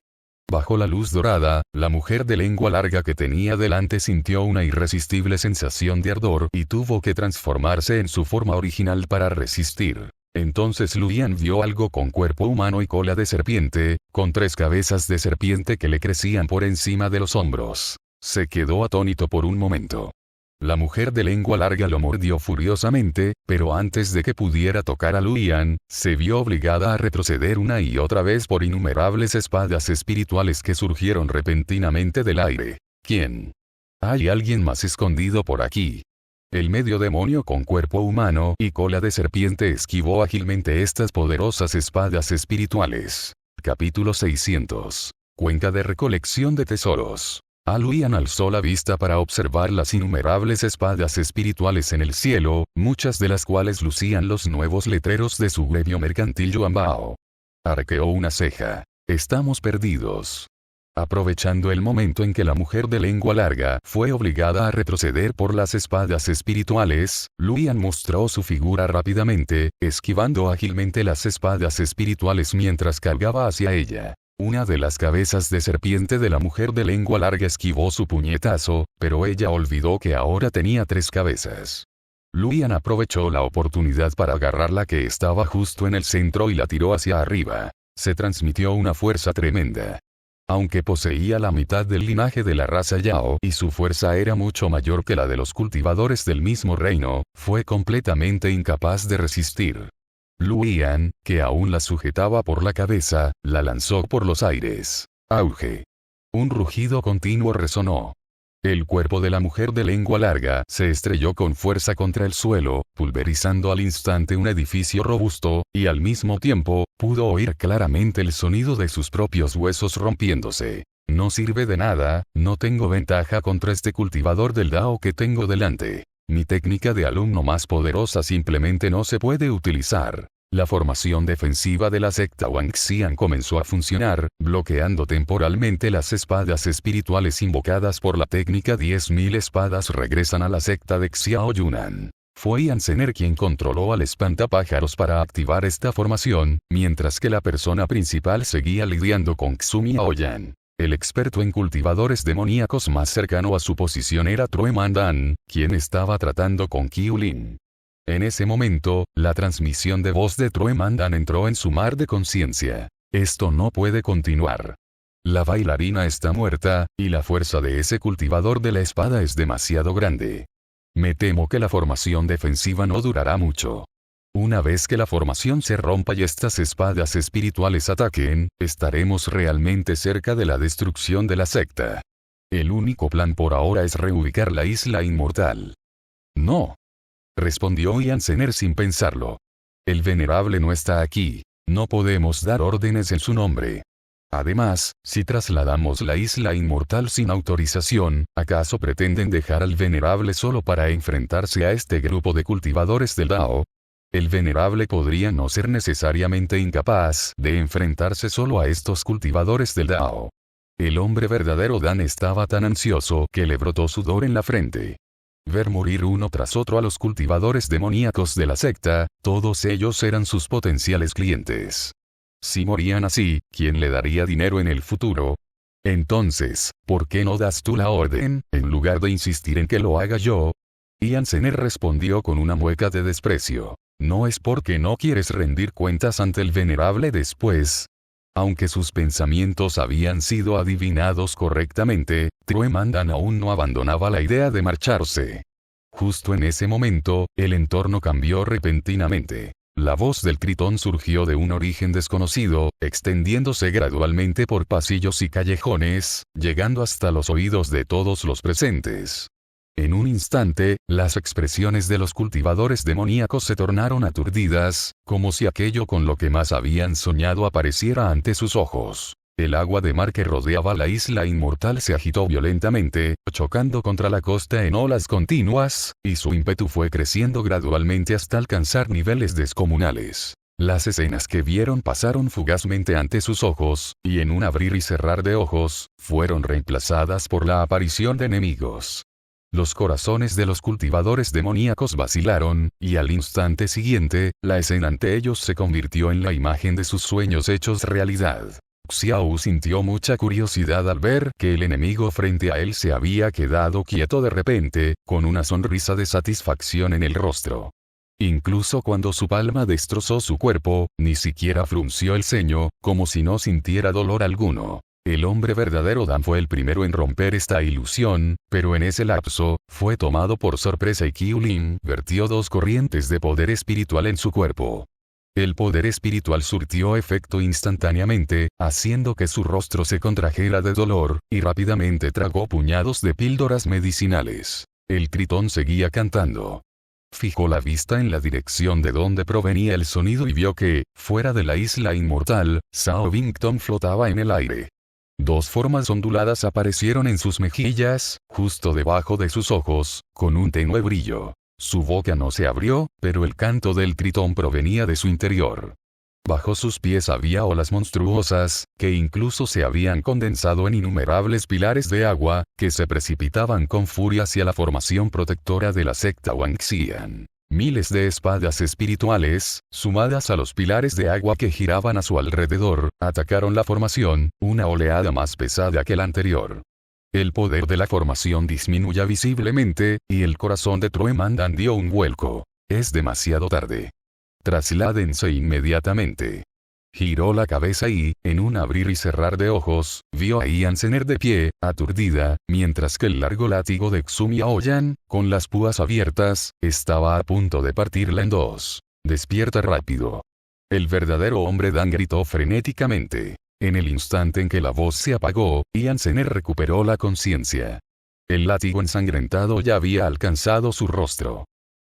Bajo la luz dorada, la mujer de lengua larga que tenía delante sintió una irresistible sensación de ardor y tuvo que transformarse en su forma original para resistir. Entonces Luyan vio algo con cuerpo humano y cola de serpiente, con 3 cabezas de serpiente que le crecían por encima de los hombros. Se quedó atónito por un momento. La mujer de lengua larga lo mordió furiosamente, pero antes de que pudiera tocar a Luyan, se vio obligada a retroceder una y otra vez por innumerables espadas espirituales que surgieron repentinamente del aire. ¿Quién? Hay alguien más escondido por aquí. El medio demonio con cuerpo humano y cola de serpiente esquivó ágilmente estas poderosas espadas espirituales. Capítulo 600. Cuenca de recolección de tesoros. Luyan alzó la vista para observar las innumerables espadas espirituales en el cielo, muchas de las cuales lucían los nuevos letreros de su gremio mercantil Yuanbao. Arqueó una ceja. Estamos perdidos. Aprovechando el momento en que la mujer de lengua larga fue obligada a retroceder por las espadas espirituales, Luyan mostró su figura rápidamente, esquivando ágilmente las espadas espirituales mientras cargaba hacia ella. Una de las cabezas de serpiente de la mujer de lengua larga esquivó su puñetazo, pero ella olvidó que ahora tenía 3 cabezas. Luyan aprovechó la oportunidad para agarrar la que estaba justo en el centro y la tiró hacia arriba. Se transmitió una fuerza tremenda. Aunque poseía la mitad del linaje de la raza Yao y su fuerza era mucho mayor que la de los cultivadores del mismo reino, fue completamente incapaz de resistir. Luyan, que aún la sujetaba por la cabeza, la lanzó por los aires. Auge. Un rugido continuo resonó. El cuerpo de la mujer de lengua larga se estrelló con fuerza contra el suelo, pulverizando al instante un edificio robusto, y al mismo tiempo, pudo oír claramente el sonido de sus propios huesos rompiéndose. No sirve de nada, no tengo ventaja contra este cultivador del Dao que tengo delante. Mi técnica de alumno más poderosa simplemente no se puede utilizar. La formación defensiva de la secta Wangxian comenzó a funcionar, bloqueando temporalmente las espadas espirituales invocadas por la técnica 10.000 espadas regresan a la secta de Xiao Yunan. Fue Yansener quien controló al espantapájaros para activar esta formación, mientras que la persona principal seguía lidiando con Xumi Aoyan. El experto en cultivadores demoníacos más cercano a su posición era True Mandan, quien estaba tratando con Qiu Lin. En ese momento, la transmisión de voz de True Mandan entró en su mar de conciencia. Esto no puede continuar. La bailarina está muerta, y la fuerza de ese cultivador de la espada es demasiado grande. Me temo que la formación defensiva no durará mucho. Una vez que la formación se rompa y estas espadas espirituales ataquen, estaremos realmente cerca de la destrucción de la secta. El único plan por ahora es reubicar la isla inmortal. No. Respondió Yansener sin pensarlo. El venerable no está aquí. No podemos dar órdenes en su nombre. Además, si trasladamos la isla inmortal sin autorización, ¿acaso pretenden dejar al venerable solo para enfrentarse a este grupo de cultivadores del Dao? El venerable podría no ser necesariamente incapaz de enfrentarse solo a estos cultivadores del Dao. El hombre verdadero Dan estaba tan ansioso que le brotó sudor en la frente. Ver morir uno tras otro a los cultivadores demoníacos de la secta, todos ellos eran sus potenciales clientes. Si morían así, ¿quién le daría dinero en el futuro? Entonces, ¿por qué no das tú la orden, en lugar de insistir en que lo haga yo? Yansener respondió con una mueca de desprecio. No es porque no quieres rendir cuentas ante el venerable después. Aunque sus pensamientos habían sido adivinados correctamente, Truemandan aún no abandonaba la idea de marcharse. Justo en ese momento, el entorno cambió repentinamente. La voz del Tritón surgió de un origen desconocido, extendiéndose gradualmente por pasillos y callejones, llegando hasta los oídos de todos los presentes. En un instante, las expresiones de los cultivadores demoníacos se tornaron aturdidas, como si aquello con lo que más habían soñado apareciera ante sus ojos. El agua de mar que rodeaba la isla inmortal se agitó violentamente, chocando contra la costa en olas continuas, y su ímpetu fue creciendo gradualmente hasta alcanzar niveles descomunales. Las escenas que vieron pasaron fugazmente ante sus ojos, y en un abrir y cerrar de ojos, fueron reemplazadas por la aparición de enemigos. Los corazones de los cultivadores demoníacos vacilaron, y al instante siguiente, la escena ante ellos se convirtió en la imagen de sus sueños hechos realidad. Xiao sintió mucha curiosidad al ver que el enemigo frente a él se había quedado quieto de repente, con una sonrisa de satisfacción en el rostro. Incluso cuando su palma destrozó su cuerpo, ni siquiera frunció el ceño, como si no sintiera dolor alguno. El hombre verdadero Dan fue el primero en romper esta ilusión, pero en ese lapso, fue tomado por sorpresa y Qiu Lin vertió 2 corrientes de poder espiritual en su cuerpo. El poder espiritual surtió efecto instantáneamente, haciendo que su rostro se contrajera de dolor, y rápidamente tragó puñados de píldoras medicinales. El Tritón seguía cantando. Fijó la vista en la dirección de donde provenía el sonido y vio que, fuera de la isla inmortal, Sao Bington flotaba en el aire. 2 formas onduladas aparecieron en sus mejillas, justo debajo de sus ojos, con un tenue brillo. Su boca no se abrió, pero el canto del Tritón provenía de su interior. Bajo sus pies había olas monstruosas, que incluso se habían condensado en innumerables pilares de agua, que se precipitaban con furia hacia la formación protectora de la secta Wangxian. Miles de espadas espirituales, sumadas a los pilares de agua que giraban a su alrededor, atacaron la formación, una oleada más pesada que la anterior. El poder de la formación disminuye visiblemente, y el corazón de Truemandan dio un vuelco. Es demasiado tarde. Trasládense inmediatamente. Giró la cabeza y, en un abrir y cerrar de ojos, vio a Ian Zener de pie, aturdida, mientras que el largo látigo de Xumi Aoyan, con las púas abiertas, estaba a punto de partirla en 2. Despierta rápido. El verdadero hombre Dan gritó frenéticamente. En el instante en que la voz se apagó, Ian Zener recuperó la conciencia. El látigo ensangrentado ya había alcanzado su rostro.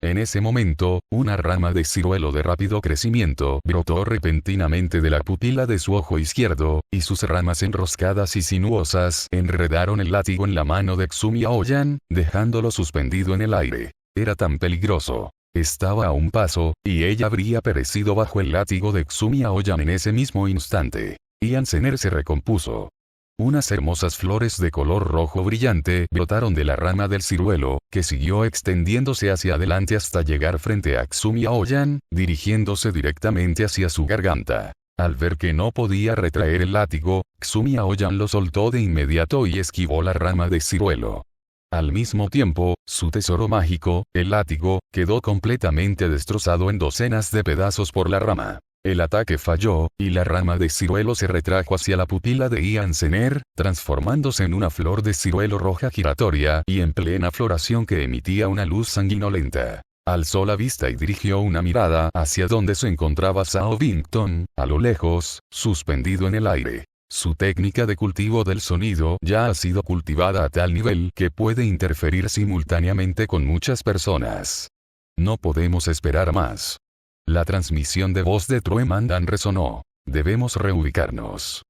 En ese momento, una rama de ciruelo de rápido crecimiento brotó repentinamente de la pupila de su ojo izquierdo, y sus ramas enroscadas y sinuosas enredaron el látigo en la mano de Xumi Aoyan, dejándolo suspendido en el aire. Era tan peligroso. Estaba a un paso, y ella habría perecido bajo el látigo de Xumi Aoyan en ese mismo instante. Ian Zener se recompuso. Unas hermosas flores de color rojo brillante brotaron de la rama del ciruelo, que siguió extendiéndose hacia adelante hasta llegar frente a Xumi Aoyan, dirigiéndose directamente hacia su garganta. Al ver que no podía retraer el látigo, Xumi Aoyan lo soltó de inmediato y esquivó la rama de ciruelo. Al mismo tiempo, su tesoro mágico, el látigo, quedó completamente destrozado en docenas de pedazos por la rama. El ataque falló, y la rama de ciruelo se retrajo hacia la pupila de Ian Zener, transformándose en una flor de ciruelo roja giratoria y en plena floración que emitía una luz sanguinolenta. Alzó la vista y dirigió una mirada hacia donde se encontraba Sao Bington, a lo lejos, suspendido en el aire. Su técnica de cultivo del sonido ya ha sido cultivada a tal nivel que puede interferir simultáneamente con muchas personas. No podemos esperar más. La transmisión de voz de Truemandan resonó. Debemos reubicarnos.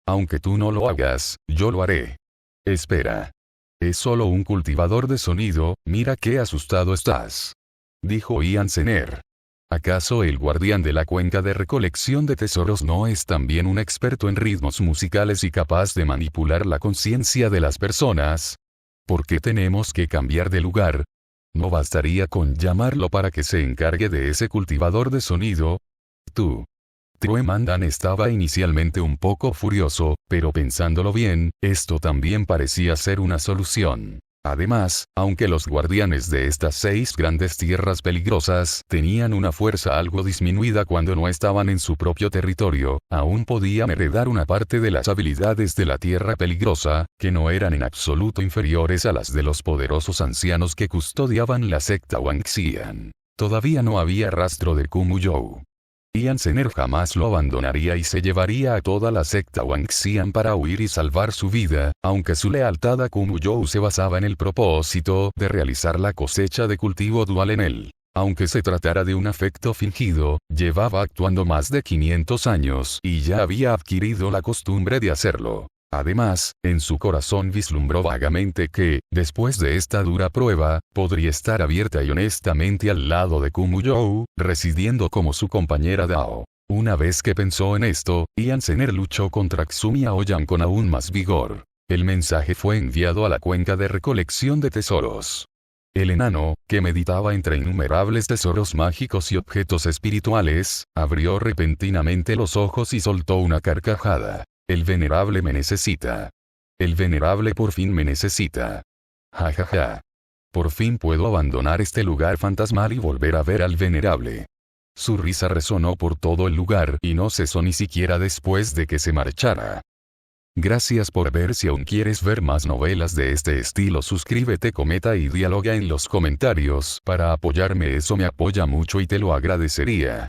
Aunque tú no lo hagas, yo lo haré. Espera. Es solo un cultivador de sonido, mira qué asustado estás. Dijo Ian Zener. ¿Acaso el guardián de la cuenca de recolección de tesoros no es también un experto en ritmos musicales y capaz de manipular la conciencia de las personas? ¿Por qué tenemos que cambiar de lugar? ¿No bastaría con llamarlo para que se encargue de ese cultivador de sonido? Tú. Truemandan estaba inicialmente un poco furioso, pero pensándolo bien, esto también parecía ser una solución. Además, aunque los guardianes de estas 6 grandes tierras peligrosas tenían una fuerza algo disminuida cuando no estaban en su propio territorio, aún podían heredar una parte de las habilidades de la tierra peligrosa, que no eran en absoluto inferiores a las de los poderosos ancianos que custodiaban la secta Wang Xian. Todavía no había rastro de Kumuyou. Yan Zener jamás lo abandonaría y se llevaría a toda la secta Wang Xian para huir y salvar su vida, aunque su lealtad a Kumuyou se basaba en el propósito de realizar la cosecha de cultivo dual en él. Aunque se tratara de un afecto fingido, llevaba actuando más de 500 años y ya había adquirido la costumbre de hacerlo. Además, en su corazón vislumbró vagamente que, después de esta dura prueba, podría estar abierta y honestamente al lado de Kumuyou, residiendo como su compañera Dao. Una vez que pensó en esto, Yan Zener luchó contra Xumi Aoyan con aún más vigor. El mensaje fue enviado a la cuenca de recolección de tesoros. El enano, que meditaba entre innumerables tesoros mágicos y objetos espirituales, abrió repentinamente los ojos y soltó una carcajada. El venerable me necesita. El venerable por fin me necesita. Ja ja ja. Por fin puedo abandonar este lugar fantasmal y volver a ver al venerable. Su risa resonó por todo el lugar y no cesó ni siquiera después de que se marchara. Gracias por ver. Si aún quieres ver más novelas de este estilo, suscríbete, comenta y dialoga en los comentarios. Para apoyarme, eso me apoya mucho y te lo agradecería.